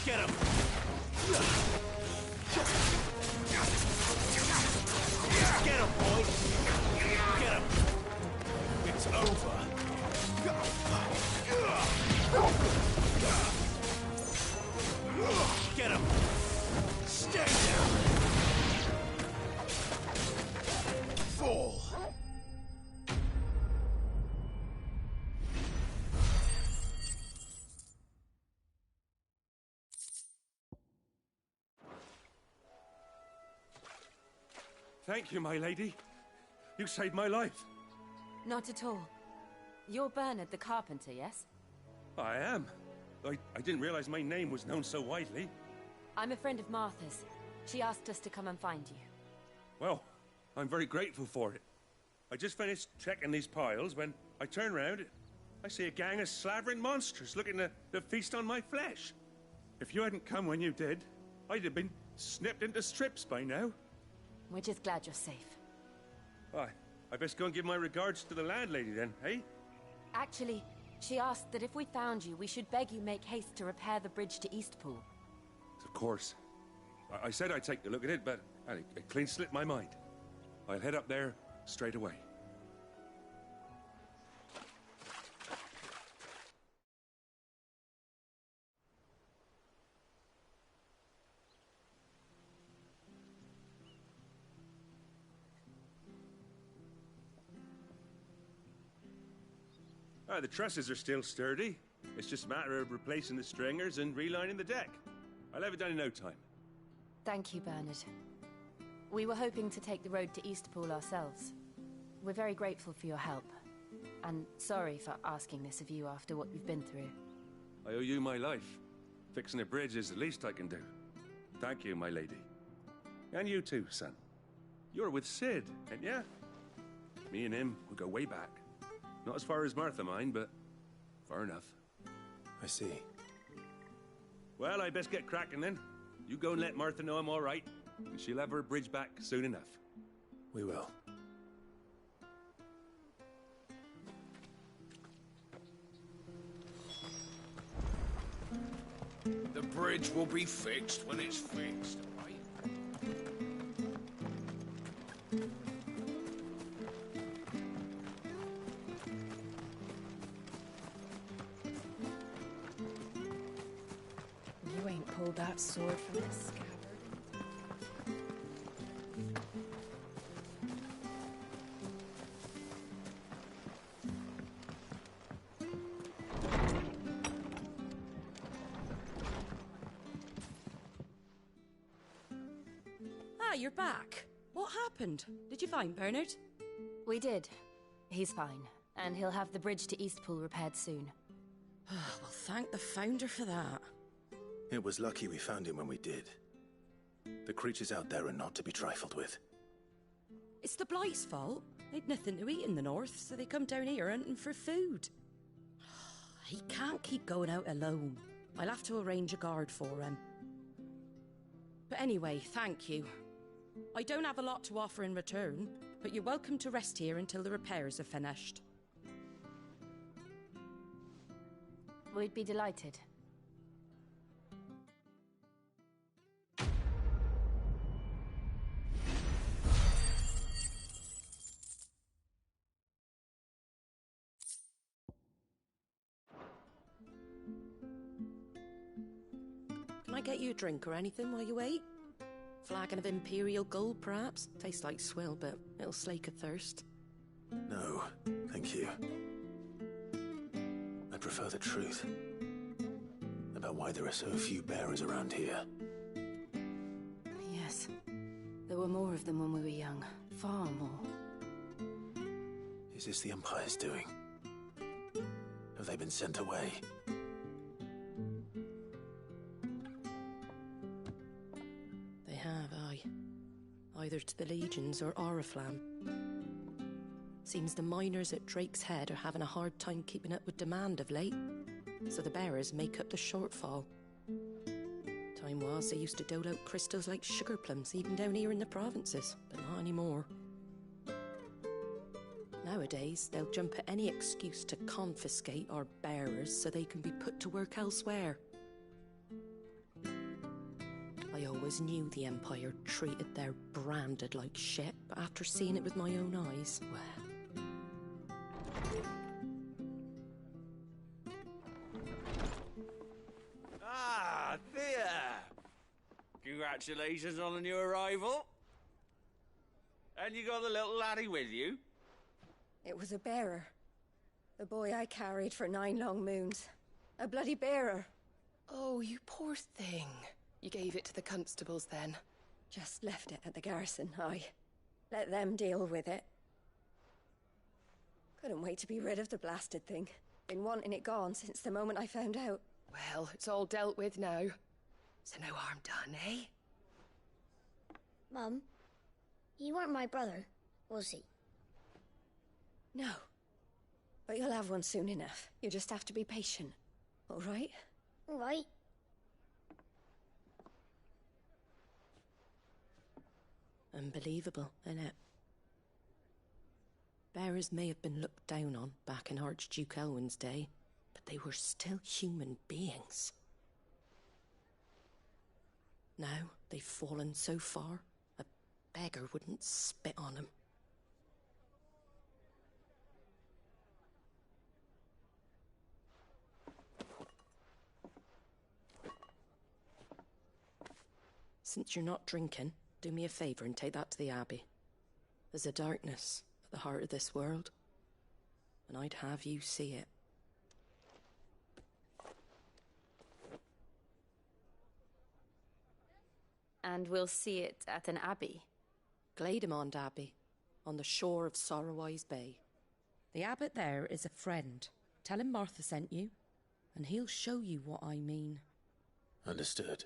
Get him! Get him, boy! Get him! It's over. Get him! Stay down! Fall! Thank you, my lady. You saved my life. Not at all. You're Bernard the carpenter, yes? I am. I didn't realize my name was known so widely. I'm a friend of Martha's. She asked us to come and find you. Well, I'm very grateful for it. I just finished checking these piles when I turned round I see a gang of slavering monsters looking to feast on my flesh. If you hadn't come when you did, I'd have been snipped into strips by now. We're just glad you're safe. Why, I best go and give my regards to the landlady then, eh? Actually, she asked that if we found you, we should beg you make haste to repair the bridge to Eastpool. Of course. I said I'd take a look at it, but it clean slipped my mind. I'll head up there straight away. The trusses are still sturdy. It's just a matter of replacing the stringers and relining the deck. I'll have it done in no time. Thank you, Bernard. We were hoping to take the road to Eastpool ourselves. We're very grateful for your help. And sorry for asking this of you after what you've been through. I owe you my life. Fixing a bridge is the least I can do. Thank you, my lady. And you too, son. You're with Sid, ain't ya? Me and him, we go way back. Not as far as Martha, mind, but far enough. I see. Well, I best get cracking then. You go and let Martha know I'm all right, and she'll have her bridge back soon enough. We will. The bridge will be fixed when it's fixed, all right? You ain't pulled that sword from its scabbard. You're back. What happened? Did you find Bernard? We did. He's fine, and he'll have the bridge to Eastpool repaired soon. Well, thank the Founder for that. It was lucky we found him when we did. The creatures out there are not to be trifled with. It's the Blight's fault. They'd nothing to eat in the north, so they come down here hunting for food. He can't keep going out alone. I'll have to arrange a guard for him. But anyway, thank you. I don't have a lot to offer in return, but you're welcome to rest here until the repairs are finished. We'd be delighted. Can I get you a drink or anything while you wait? Flagon of Imperial Gold, perhaps? Tastes like swill, but it'll slake a thirst. No, thank you. I prefer the truth. About why there are so few bearers around here. Yes. There were more of them when we were young. Far more. Is this the Empire's doing? Have they been sent away? They have, aye. Either to the Legions or Oriflamme. Seems the miners at Drake's Head are having a hard time keeping up with demand of late, so the bearers make up the shortfall. Time was they used to dole out crystals like sugar plums even down here in the provinces, but not anymore. Nowadays, they'll jump at any excuse to confiscate our bearers so they can be put to work elsewhere. I always knew the Empire treated their branded like shit, but after seeing it with my own eyes, well... Ah, Thea! Congratulations on the new arrival. And you got the little laddie with you? It was a bearer. The boy I carried for 9 long moons. A bloody bearer. Oh, you poor thing. You gave it to the constables then? Just left it at the garrison, aye. Let them deal with it. Couldn't wait to be rid of the blasted thing. Been wanting it gone since the moment I found out. Well, it's all dealt with now. So no harm done, eh? Mum, he weren't my brother, was he? No. But you'll have one soon enough. You just have to be patient. All right? All right. Unbelievable, innit? Bearers may have been looked down on back in Archduke Elwin's day, but they were still human beings. Now they've fallen so far, a beggar wouldn't spit on them. Since you're not drinking, do me a favour and take that to the Abbey. There's a darkness at the heart of this world, and I'd have you see it. And we'll see it at an abbey? Glademond Abbey, on the shore of Sorrowwise Bay. The abbot there is a friend. Tell him Martha sent you, and he'll show you what I mean. Understood.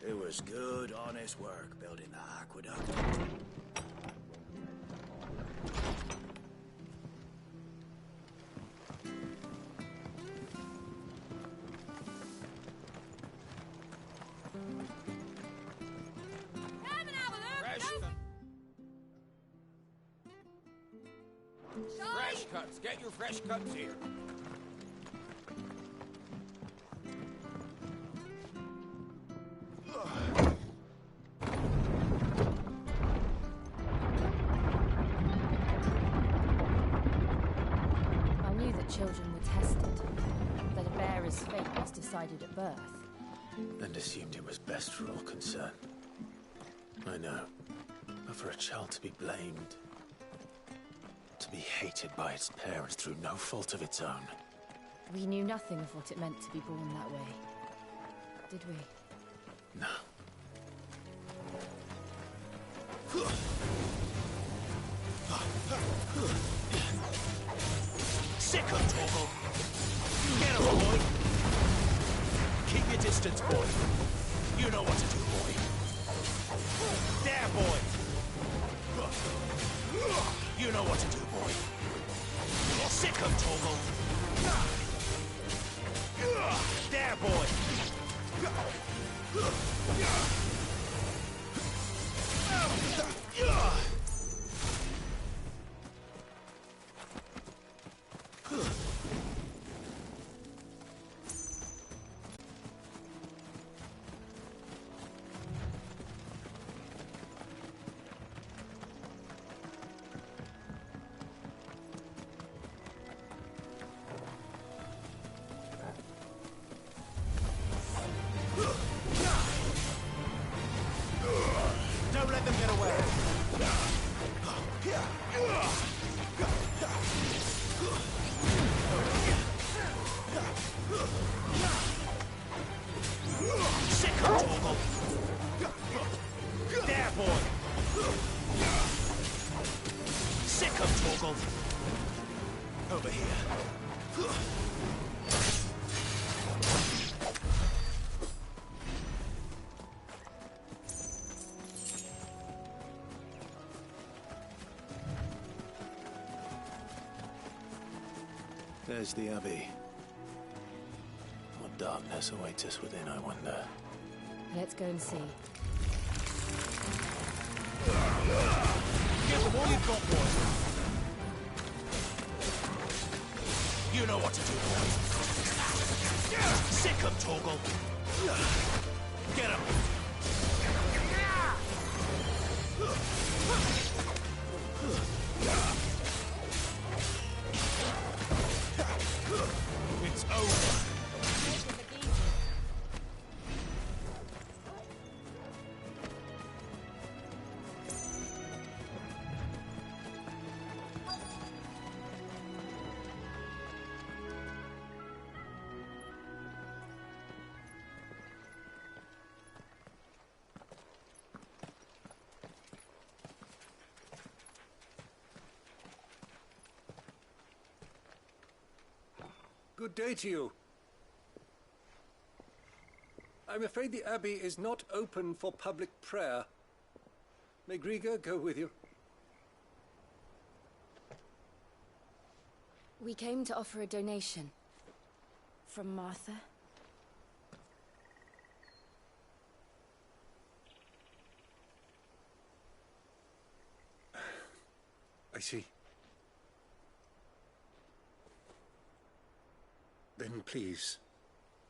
It was good, honest work building the aqueduct. Fresh cuts. Get your fresh cuts here. I knew that children were tested, that a bearer's fate was decided at birth. And assumed it was best for all concerned. I know. But for a child to be blamed, to be hated by its parents through no fault of its own. We knew nothing of what it meant to be born that way, did we? No. Sick of Torgal! Get him, boy! Keep your distance, boy. You know what to do, boy. There, boy! You know what to do, boy. Sick of Torgal! There, boy! Don't let them get away. Sick of Torgal. There, boy. Sick of Torgal. Over here. There's the Abbey. What darkness awaits us within, I wonder. Let's go and see. Give them all you've got, boy. You know what to do, boy. Sick of Torgal. Get him. It's over. Good day to you. I'm afraid the Abbey is not open for public prayer. May Griga go with you? We came to offer a donation. From Martha. I see. Then please,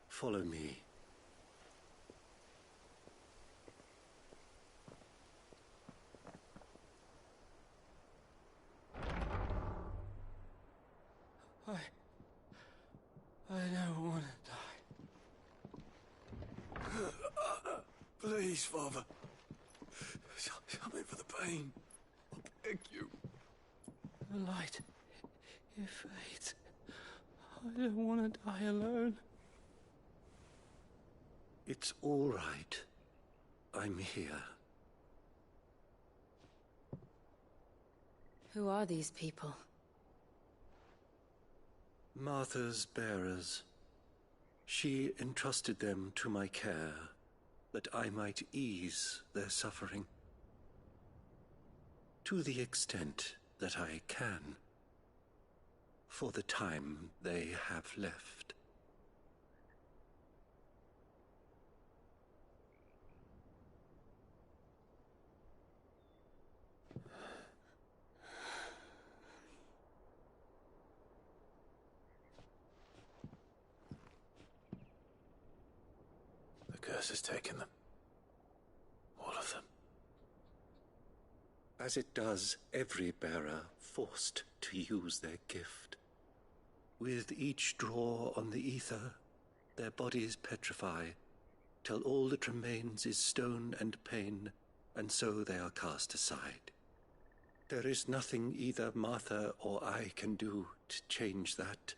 follow me. I don't want to die. Please, Father. Help me for the pain. I beg you. The light. It fades. I don't want to die alone. It's all right. I'm here. Who are these people? Martha's bearers. She entrusted them to my care, that I might ease their suffering. To the extent that I can, for the time they have left. The curse has taken them. All of them. As it does every bearer forced to use their gift. With each draw on the ether, their bodies petrify, till all that remains is stone and pain, and so they are cast aside. There is nothing either Martha or I can do to change that,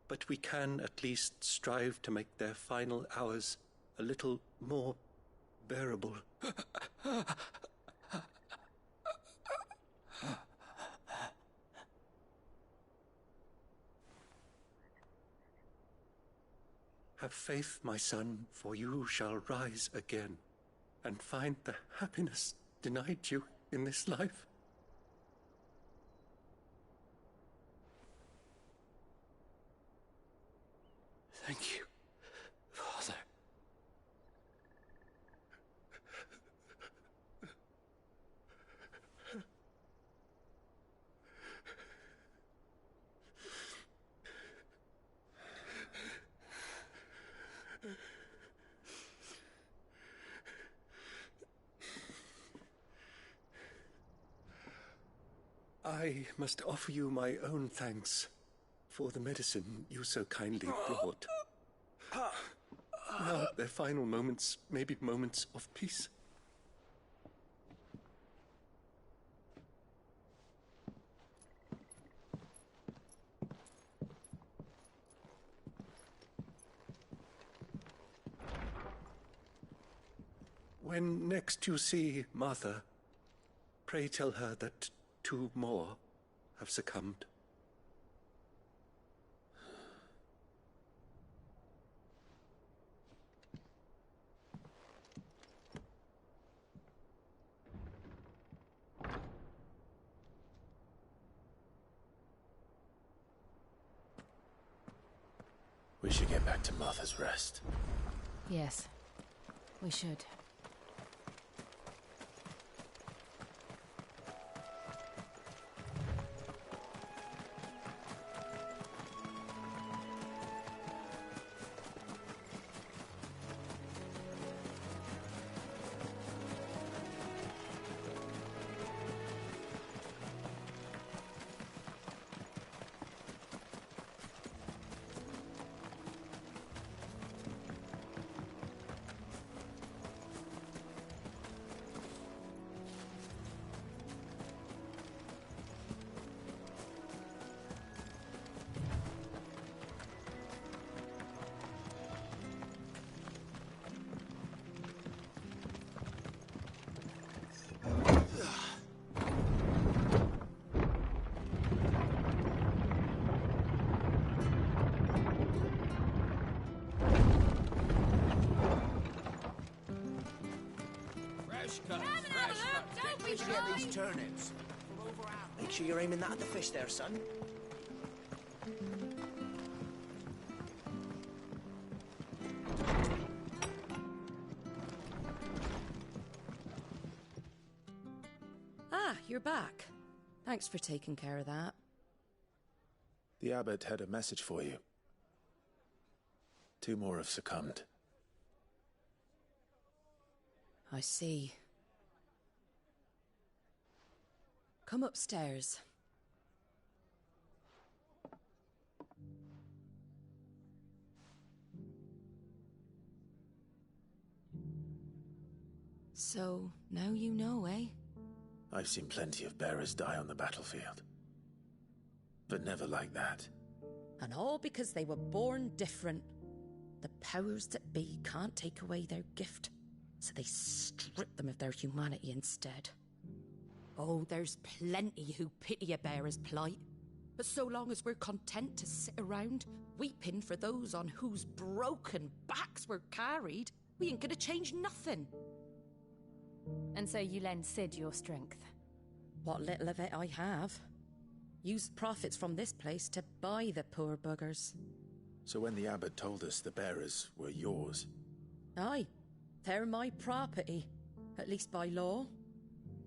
but we can at least strive to make their final hours a little more bearable. Have faith, my son, for you shall rise again, and find the happiness denied you in this life. Thank you, Father. I must offer you my own thanks for the medicine you so kindly brought. Now their final moments may be moments of peace. When next you see Martha, pray tell her that 2 more have succumbed. We should get back to Martha's Rest. Yes, we should. cut. Fresh cut. Where'd you get these turnips? Make sure you're aiming that at the fish there, son. Ah, you're back. Thanks for taking care of that. The abbot had a message for you. 2 more have succumbed. I see. Come upstairs. So, now you know, eh? I've seen plenty of bearers die on the battlefield. But never like that. And all because they were born different. The powers that be can't take away their gift, so they strip them of their humanity instead. Oh, there's plenty who pity a bearer's plight. But so long as we're content to sit around, weeping for those on whose broken backs we're carried, we ain't gonna change nothing. And so you lend Cid your strength? What little of it I have. Used profits from this place to buy the poor buggers. So when the abbot told us the bearers were yours... Aye, they're my property, at least by law.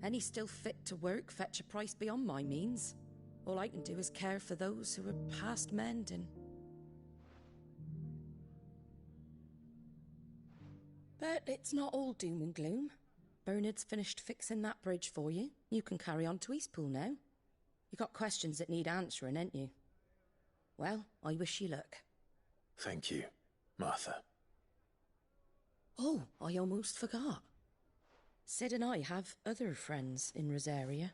Any still fit to work fetch a price beyond my means. All I can do is care for those who are past mending. But it's not all doom and gloom. Bernard's finished fixing that bridge for you. You can carry on to Eastpool now. You got questions that need answering, ain't you? Well, I wish you luck. Thank you, Martha. Oh, I almost forgot. Cid and I have other friends in Rosaria.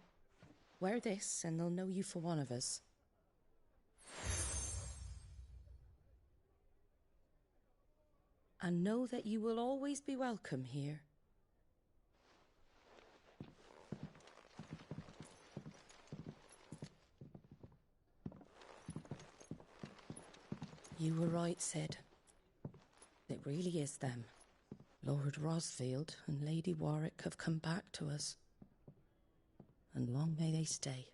Wear this and they'll know you for one of us. And know that you will always be welcome here. You were right, Cid. It really is them. Lord Rosfield and Lady Warwick have come back to us. And long may they stay.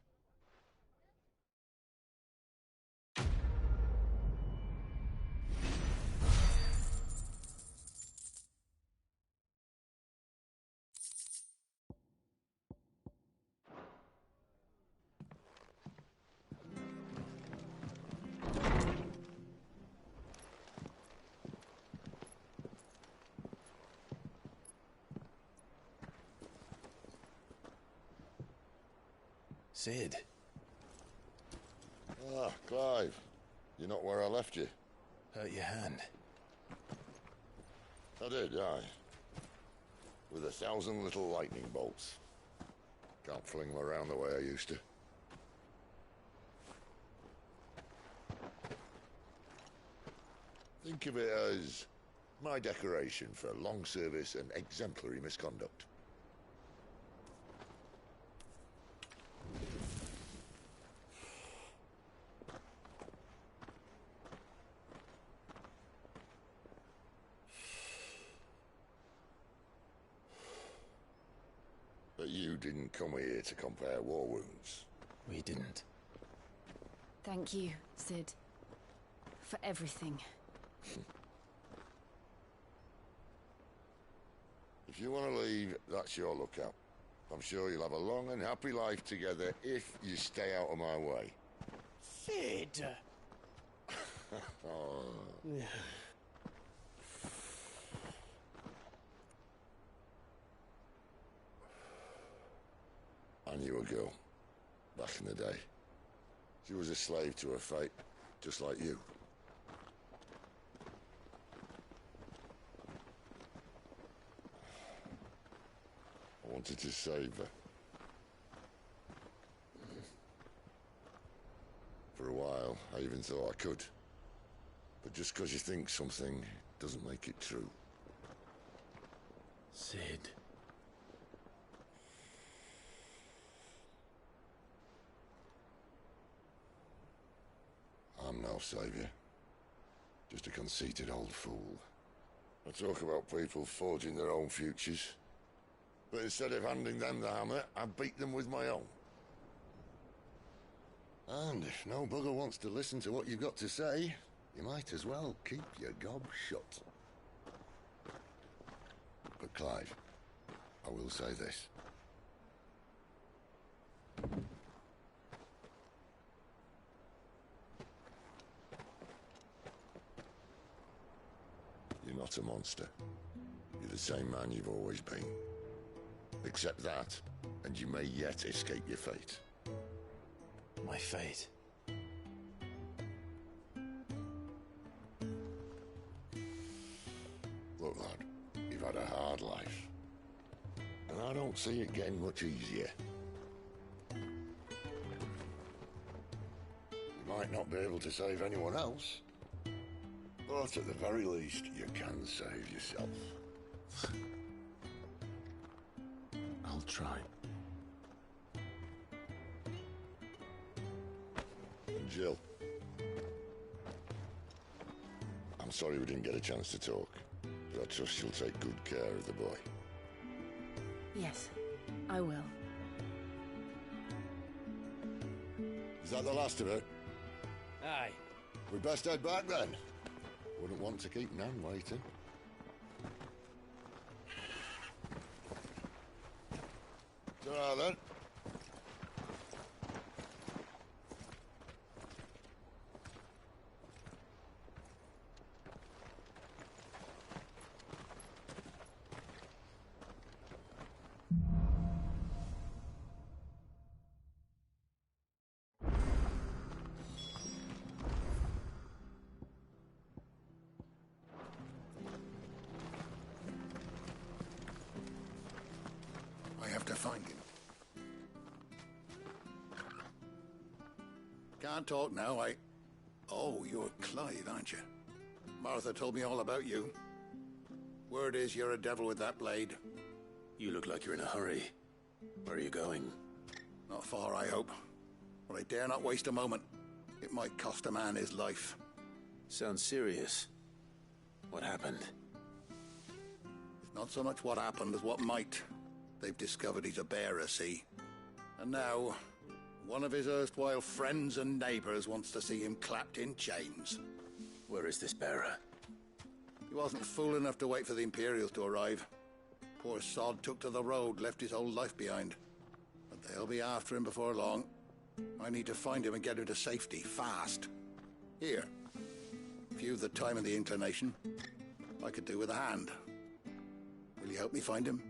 Cid. Ah, Clive. You're not where I left you. Hurt your hand. I did, aye. With 1,000 little lightning bolts. Can't fling them around the way I used to. Think of it as my decoration for long service and exemplary misconduct. But you didn't come here to compare war wounds. We didn't. Thank you, Cid. For everything. If you want to leave, that's your lookout. I'm sure you'll have a long and happy life together if you stay out of my way. Cid! Oh. I knew a girl, back in the day. She was a slave to her fate, just like you. I wanted to save her. For a while, I even thought I could. But just because you think something doesn't make it true. Cid. I'm no savior. Just a conceited old fool. I talk about people forging their own futures. But instead of handing them the hammer, I beat them with my own. And if no bugger wants to listen to what you've got to say, you might as well keep your gob shut. But Clive, I will say this. You're not a monster. You're the same man you've always been. Accept that, and you may yet escape your fate. My fate? Look, lad, you've had a hard life. And I don't see it getting much easier. You might not be able to save anyone else, but at the very least, you can save yourself. I'll try. And Jill, I'm sorry we didn't get a chance to talk, but I trust she'll take good care of the boy. Yes, I will. Is that the last of it? Aye. We best head back then. Wouldn't want to keep Nan waiting. Ta-ra then. I have to find him. Can't talk now, Oh, you're Clive, aren't you? Martha told me all about you. Word is you're a devil with that blade. You look like you're in a hurry. Where are you going? Not far, I hope. But I dare not waste a moment. It might cost a man his life. Sounds serious. What happened? It's not so much what happened as what might. They've discovered he's a bearer, see? And now, one of his erstwhile friends and neighbors wants to see him clapped in chains. Where is this bearer? He wasn't fool enough to wait for the Imperials to arrive. Poor sod took to the road, left his whole life behind. But they'll be after him before long. I need to find him and get him to safety, fast. Here. If you've the time and the inclination, I could do with a hand. Will you help me find him?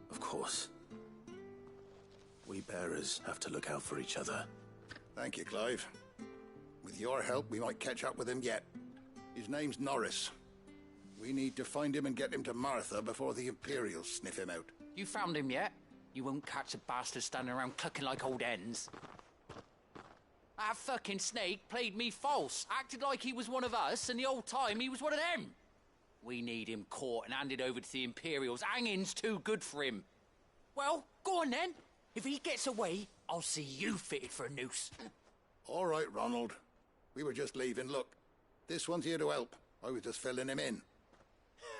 Of course. We bearers have to look out for each other. Thank you, Clive. With your help, we might catch up with him yet. His name's Norris. We need to find him and get him to Martha before the Imperials sniff him out. You found him yet? You won't catch a bastard standing around clucking like old hens. That fucking snake played me false, acted like he was one of us, and the whole time he was one of them. We need him caught and handed over to the Imperials. Hanging's too good for him. Well, go on then. If he gets away, I'll see you fitted for a noose. All right, Ronald. We were just leaving. Look, this one's here to help. I was just filling him in.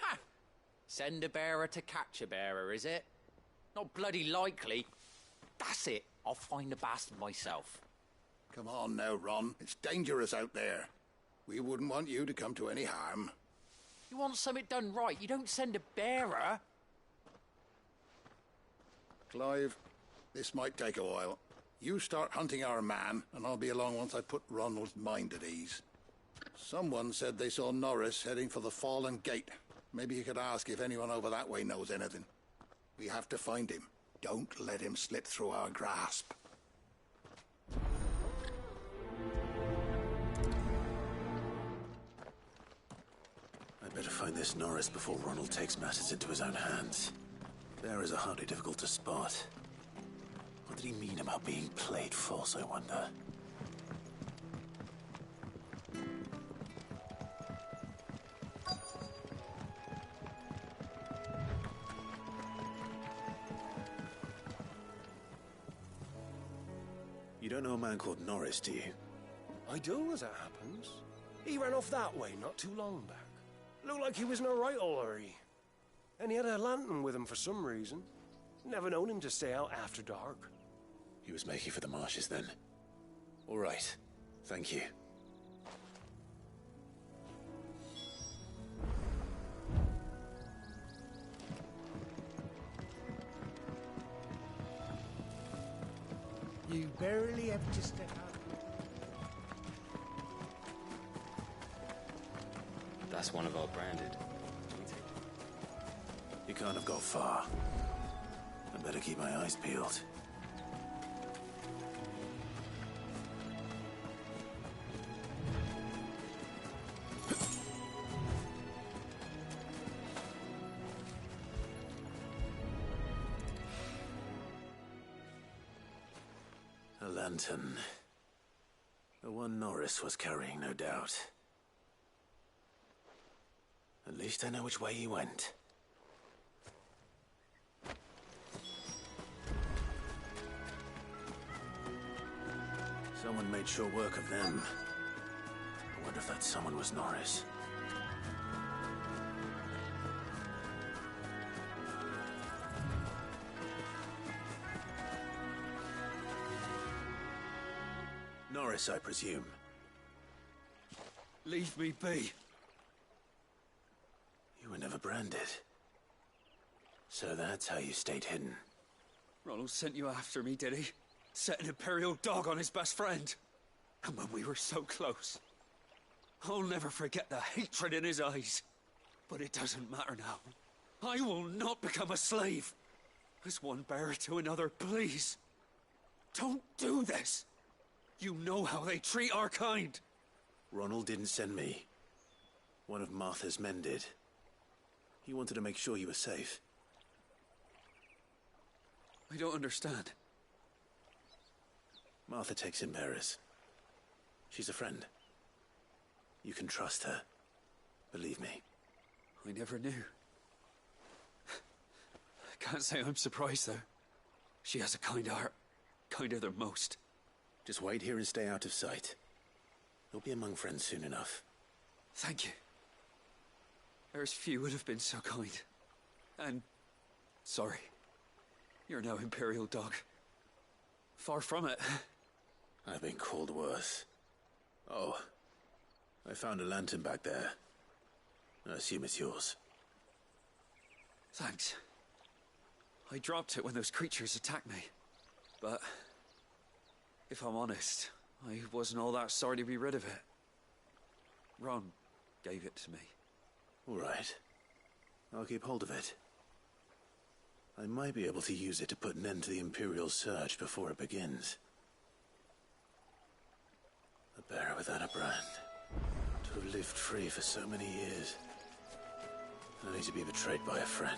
Ha! Send a bearer to catch a bearer, is it? Not bloody likely. That's it. I'll find the bastard myself. Come on now, Ron. It's dangerous out there. We wouldn't want you to come to any harm. You want something done right, you don't send a bearer. Clive, this might take a while. You start hunting our man, and I'll be along once I put Ronald's mind at ease. Someone said they saw Norris heading for the Fallen Gate. Maybe you could ask if anyone over that way knows anything. We have to find him. Don't let him slip through our grasp. I'd better find this Norris before Ronald takes matters into his own hands. Bearers are hardly difficult to spot. What did he mean about being played false, I wonder? You don't know a man called Norris, do you? I do, as it happens. He ran off that way not too long back. Looked like he was in a right hurry. And he had a lantern with him for some reason. Never known him to stay out after dark. He was making for the marshes then. All right. Thank you. You barely have to step out. That's one of our branded. You can't have got far. I better keep my eyes peeled. A lantern. The one Norris was carrying, no doubt. At least I know which way he went. Someone made sure work of them. I wonder if that someone was Norris. Norris, I presume. Leave me be. You were never branded. So that's how you stayed hidden. Ronald sent you after me, did he? Set an Imperial dog on his best friend. And when we were so close. I'll never forget the hatred in his eyes. But it doesn't matter now. I will not become a slave. As one bearer to another, please. Don't do this. You know how they treat our kind. Ronald didn't send me. One of Martha's men did. He wanted to make sure you were safe. I don't understand. Martha takes in bearers. She's a friend. You can trust her. Believe me. I never knew. I can't say I'm surprised, though. She has a kind heart. Kinder than most. Just wait here and stay out of sight. You'll be among friends soon enough. Thank you. There's few would have been so kind. And... sorry. You're no Imperial dog. Far from it. I've been called worse. Oh. I found a lantern back there. I assume it's yours. Thanks. I dropped it when those creatures attacked me. But... if I'm honest, I wasn't all that sorry to be rid of it. Ron gave it to me. All right. I'll keep hold of it. I might be able to use it to put an end to the Imperial surge before it begins. A bearer without a brand. To have lived free for so many years. Only to be betrayed by a friend.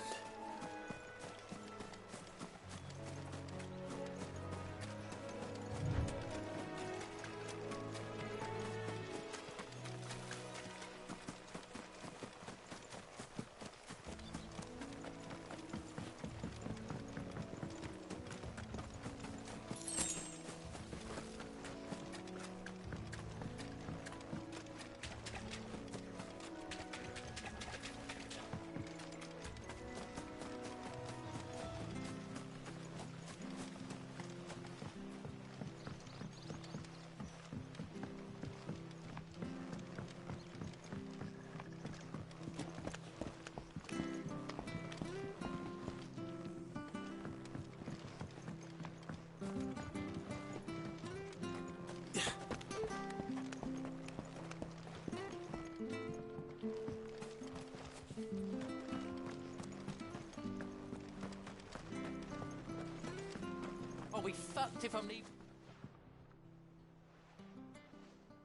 I'll be fucked if I'm leaving.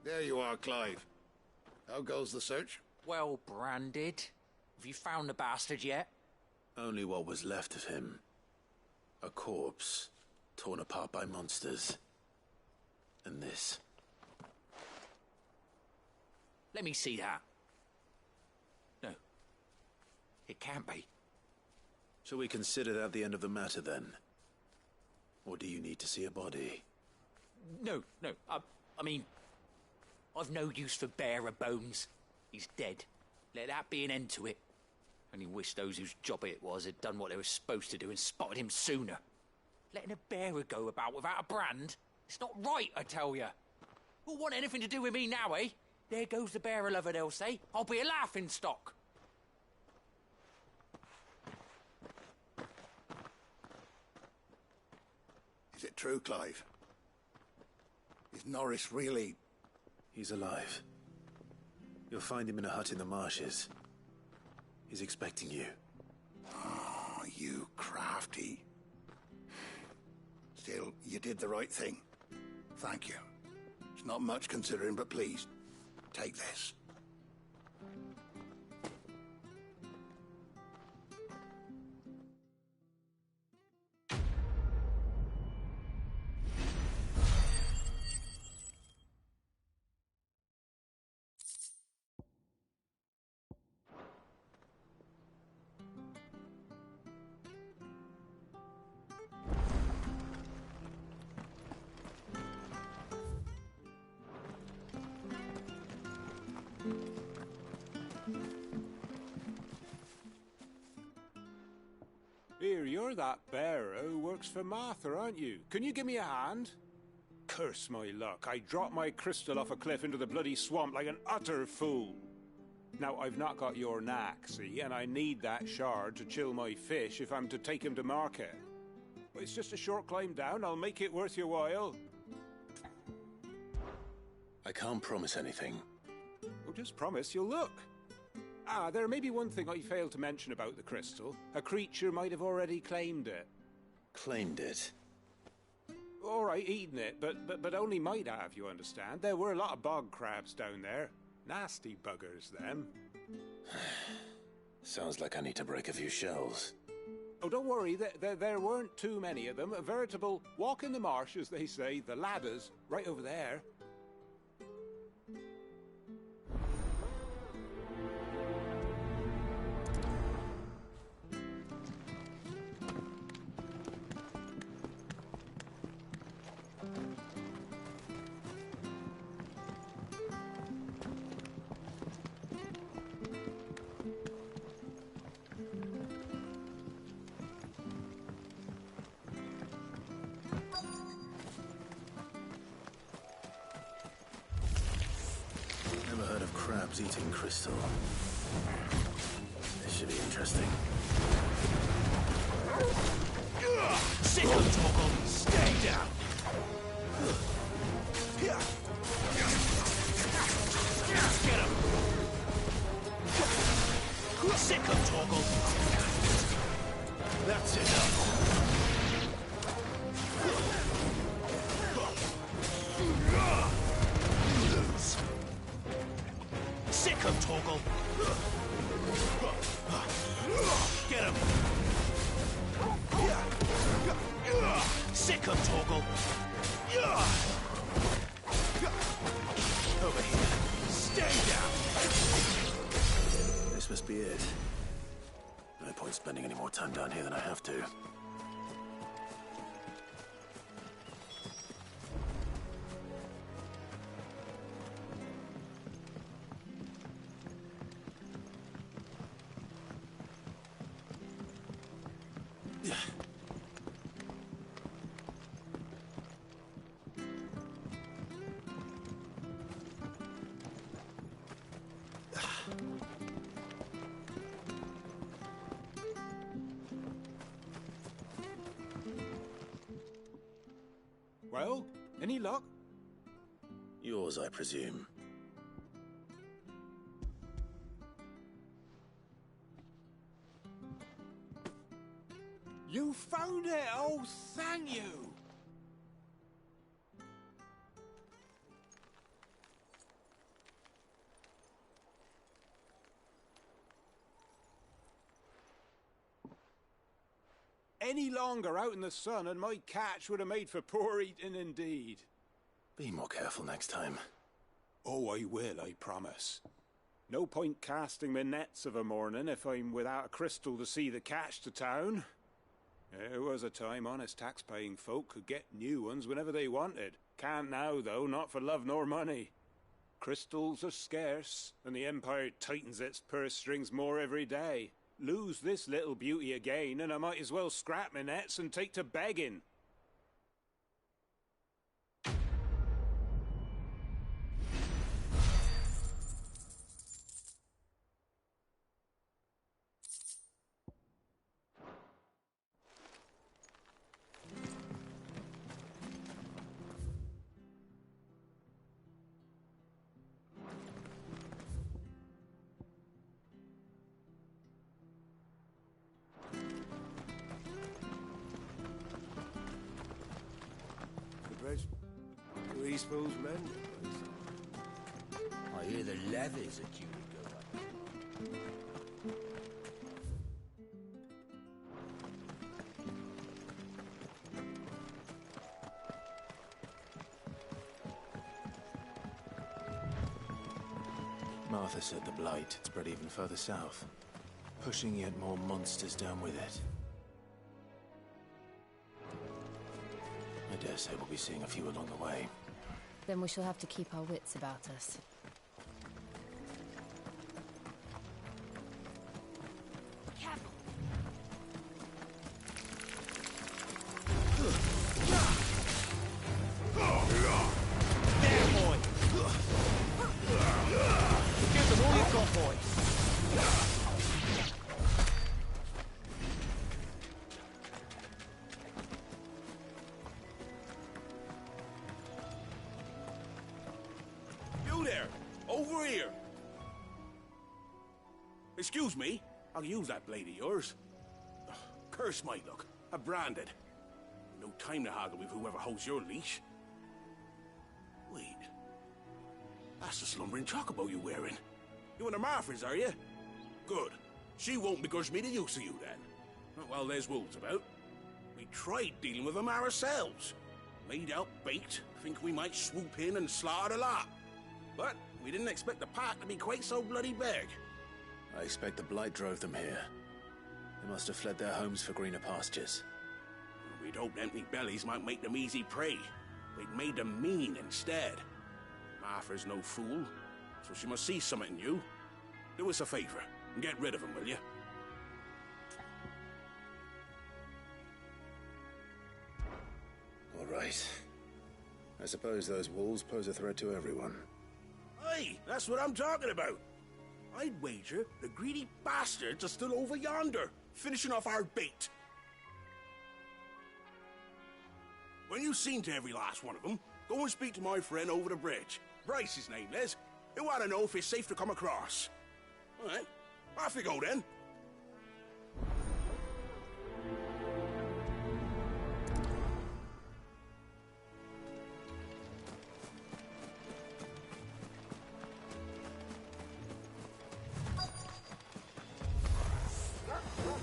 There you are, Clive. How goes the search? Well branded. Have you found the bastard yet? Only what was left of him. A corpse, torn apart by monsters. And this. Let me see that. No. It can't be. Shall we consider that the end of the matter, then? Or do you need to see a body? No. I mean, I've no use for bearer bones. He's dead. Let that be an end to it. Only wish those whose job it was had done what they were supposed to do and spotted him sooner. Letting a bearer go about without a brand? It's not right, I tell you. Who'll want anything to do with me now, eh? There goes the bearer lover, they'll say. I'll be a laughing stock. Is it true, Clive? Is Norris really... He's alive. You'll find him in a hut in the marshes. He's expecting you. Oh, you crafty. Still, you did the right thing. Thank you. It's not much considering, but please, take this. Here, you're that bearer who works for Martha, aren't you? Can you give me a hand? Curse my luck. I dropped my crystal off a cliff into the bloody swamp like an utter fool. Now, I've not got your knack, see, and I need that shard to chill my fish if I'm to take him to market. But it's just a short climb down. I'll make it worth your while. I can't promise anything. Well, just promise you'll look. Ah, there may be one thing I failed to mention about the crystal. A creature might have already claimed it. Claimed it? All right, eaten it, but only might have, you understand. There were a lot of bog crabs down there. Nasty buggers, them. Sounds like I need to break a few shells. Oh, don't worry, there weren't too many of them. A veritable walk in the marsh, as they say. The ladders, right over there. Crabs eating crystal. This should be interesting. Sick of Torgal! Stay down! Get him! Sick of Torgal! That's enough! Sick of Torgal! Get him! Sick of Torgal! Over here! Stay down! This must be it. No point spending any more time down here than I have to. Well, any luck? Yours, I presume. You found it! Oh, thank you! Any longer out in the sun and my catch would have made for poor eating indeed. Be more careful next time. Oh, I will, I promise. No point casting my nets of a morning if I'm without a crystal to see the catch to town. There was a time honest tax-paying folk could get new ones whenever they wanted. Can't now, though, not for love nor money. Crystals are scarce, and the Empire tightens its purse strings more every day. Lose this little beauty again, and I might as well scrap my nets and take to begging. To Eastpool's men. I hear the levies are due to go up. Martha said the Blight had spread even further south, pushing yet more monsters down with it. I dare say we'll be seeing a few along the way. Then we shall have to keep our wits about us. There, boy! Give them all you've got, boy! Over here! Excuse me, I'll use that blade of yours. Ugh, curse my luck. I'm branded. No time to haggle with whoever holds your leash. Wait. That's the slumbering chocobo you're wearing. You and the Marthas, are you? Good. She won't begrudge me the use of you, then. Not while there's wolves about. We tried dealing with them ourselves. Laid out baked, think we might swoop in and slaughter the lot. But we didn't expect the pack to be quite so bloody big. I expect the Blight drove them here. They must have fled their homes for greener pastures. We'd hoped empty bellies might make them easy prey. We'd made them mean instead. Martha's no fool, so she must see something in you. Do us a favor and get rid of them, will you? All right. I suppose those wolves pose a threat to everyone. Hey, that's what I'm talking about. I'd wager the greedy bastards are still over yonder, finishing off our bait. When you've seen to every last one of them, go and speak to my friend over the bridge. Bryce, his name is. He'll want to know if it's safe to come across. All right, off you go then.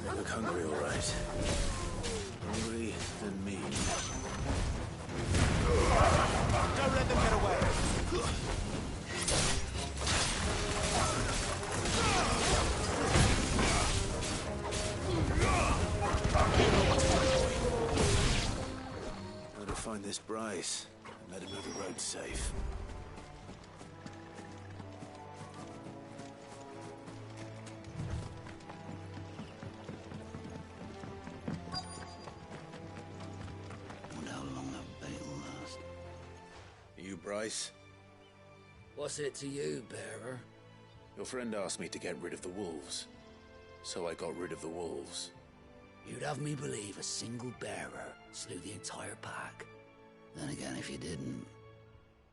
They look hungry, all right. Hungry and mean. Don't let them get away! How to find this Bryce and let him know the road's safe. Bryce? What's it to you, bearer? Your friend asked me to get rid of the wolves, so I got rid of the wolves. You'd have me believe a single bearer slew the entire pack. Then again, if you didn't,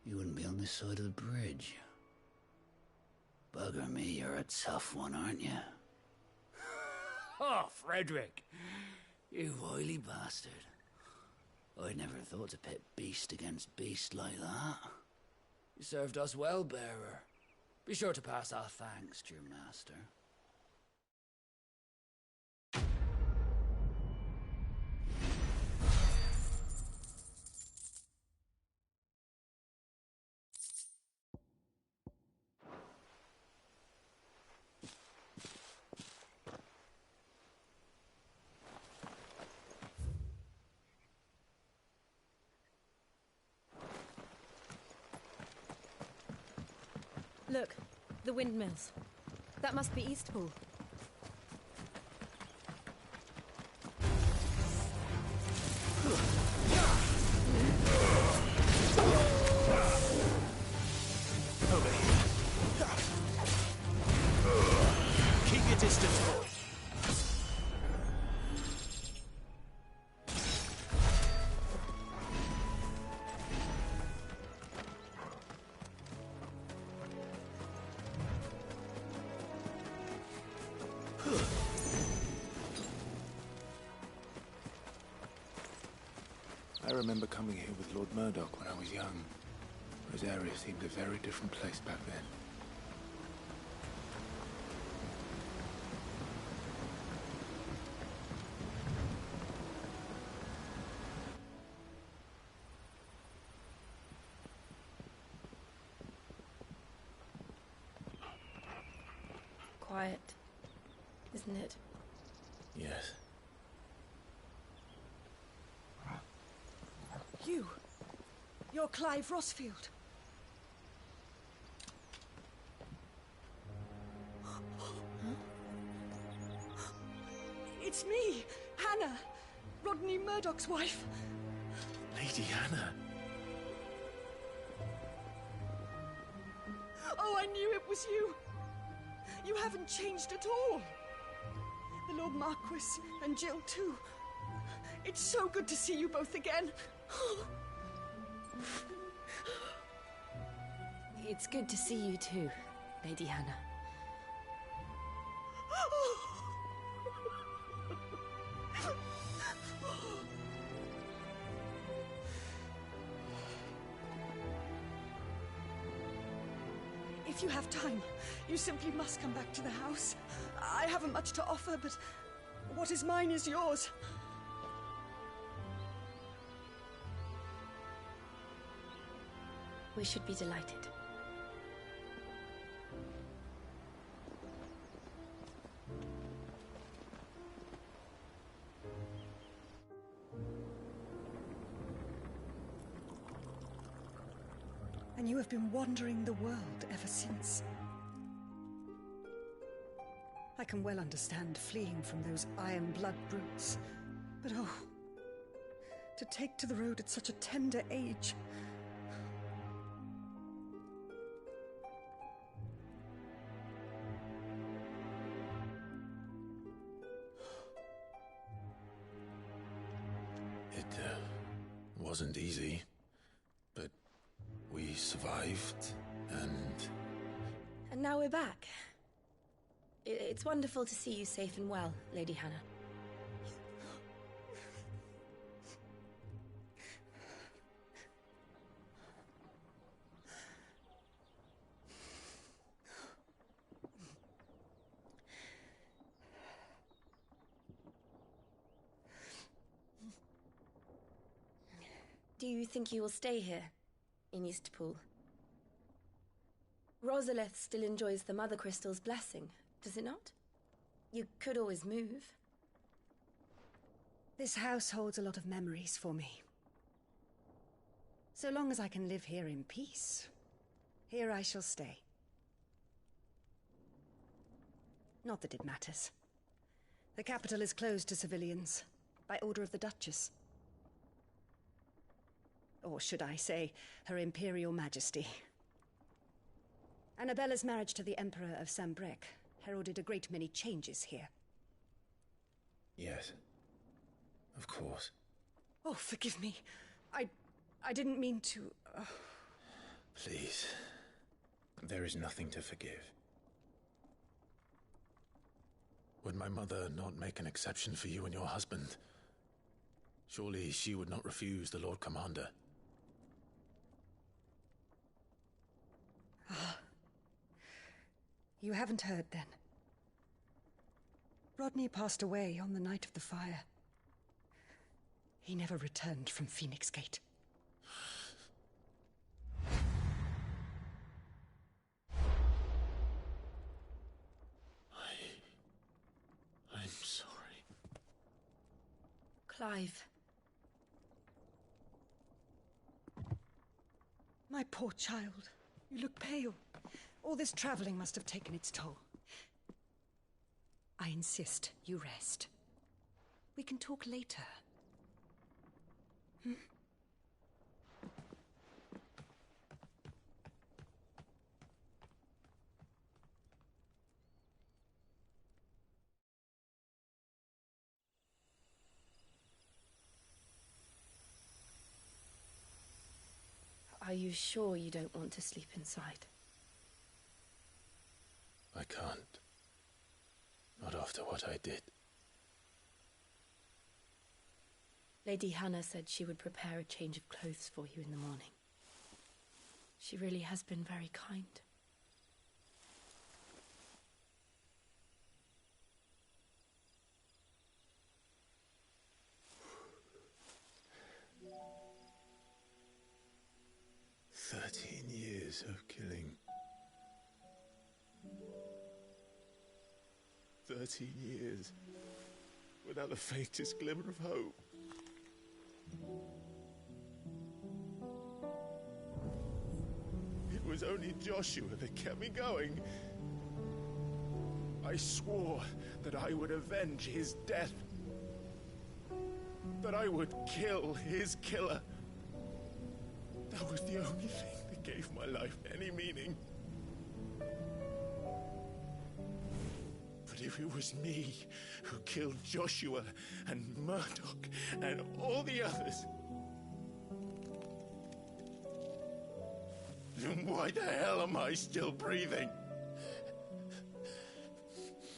you wouldn't be on this side of the bridge. Bugger me, you're a tough one, aren't you? Oh, Frederick! You wily bastard. I'd never thought to pit beast against beast like that. You served us well, bearer. Be sure to pass our thanks to your master. Look, the windmills. That must be Eastpool. distance, boy. I remember coming here with Lord Murdoch when I was young. Rosaria seemed a very different place back then. Quiet, isn't it? Yes. You're Clive Rosfield. It's me, Hannah, Rodney Murdoch's wife. Lady Hannah. Oh, I knew it was you. You haven't changed at all. The Lord Marquis and Jill too. It's so good to see you both again. It's good to see you too, Lady Hannah. If you have time, you simply must come back to the house. I haven't much to offer, but what is mine is yours. We should be delighted. And you have been wandering the world ever since. I can well understand fleeing from those iron blood brutes, but oh, to take to the road at such a tender age. It wasn't easy, but we survived, and... And now we're back. It's wonderful to see you safe and well, Lady Hannah. Do you think you will stay here, in Eastpool? Rosalith still enjoys the Mother Crystal's blessing, does it not? You could always move. This house holds a lot of memories for me. So long as I can live here in peace, here I shall stay. Not that it matters. The capital is closed to civilians, by order of the Duchess. Or should I say, Her Imperial Majesty. Annabella's marriage to the Emperor of Sambrec heralded a great many changes here. Yes. Of course. Oh, forgive me. I didn't mean to... Please. There is nothing to forgive. Would my mother not make an exception for you and your husband? Surely she would not refuse the Lord Commander. You haven't heard, then. Rodney passed away on the night of the fire. He never returned from Phoenix Gate. I'm sorry. Clive. My poor child. You look pale. All this traveling must have taken its toll. I insist you rest. We can talk later. Hmm? Are you sure you don't want to sleep inside? I can't. Not after what I did. Lady Hannah said she would prepare a change of clothes for you in the morning. She really has been very kind. Years of killing. 13 years without the faintest glimmer of hope. It was only Joshua that kept me going. I swore that I would avenge his death. That I would kill his killer. That was the only thing that gave my life any meaning. But if it was me who killed Joshua and Murdoch and all the others, then why the hell am I still breathing?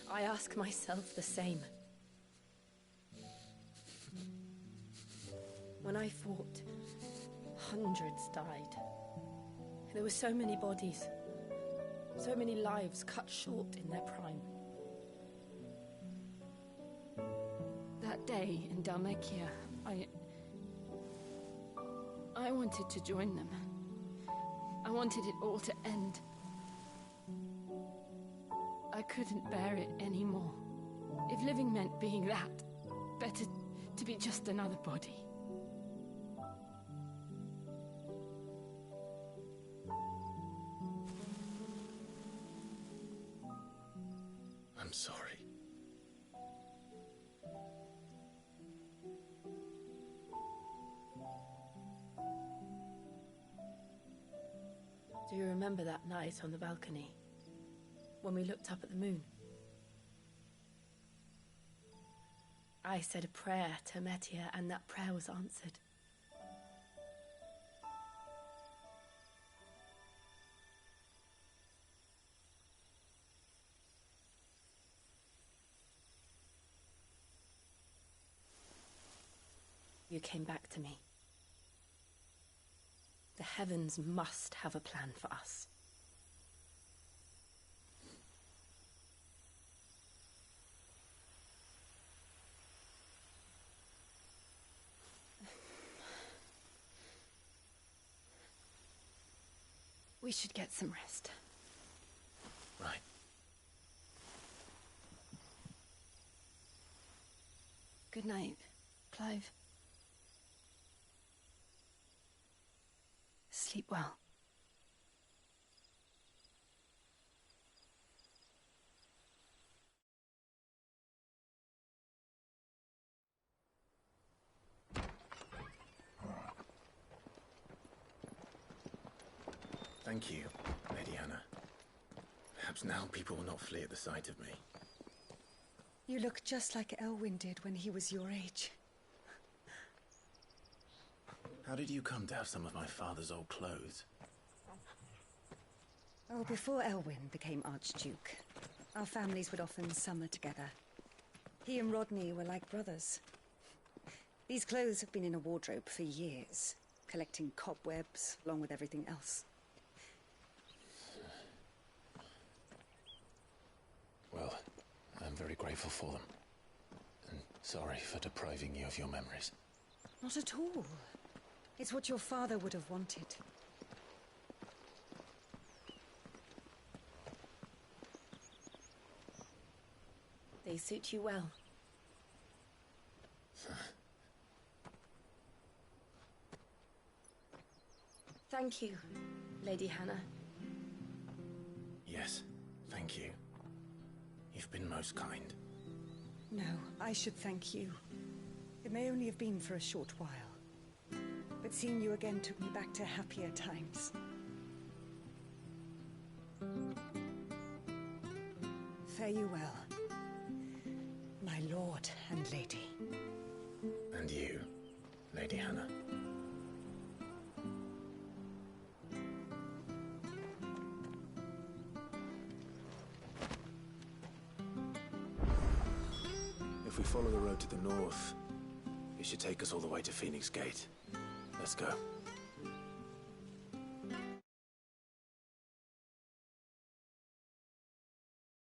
I ask myself the same. When I fought, hundreds died. There were so many bodies, so many lives cut short in their prime. That day in Dhalmekia, I wanted to join them. I wanted it all to end. I couldn't bear it anymore. If living meant being that, better to be just another body. I'm sorry. Do you remember that night on the balcony, when we looked up at the moon? I said a prayer to Metia, and that prayer was answered. You came back to me. The heavens must have a plan for us. We should get some rest. Right. Good night, Clive. Sleep well. Thank you, Lady Hannah. Perhaps now people will not flee at the sight of me. You look just like Elwyn did when he was your age. How did you come to have some of my father's old clothes? Oh, before Elwyn became Archduke, our families would often summer together. He and Rodney were like brothers. These clothes have been in a wardrobe for years, collecting cobwebs along with everything else. Well, I'm very grateful for them. And sorry for depriving you of your memories. Not at all. It's what your father would have wanted. They suit you well. Thank you, Lady Hannah. Yes, thank you. You've been most kind. No, I should thank you. It may only have been for a short while, but seeing you again took me back to happier times. Fare you well, my lord and lady. And you, Lady Hannah. If we follow the road to the north, it should take us all the way to Phoenix Gate. Let's go.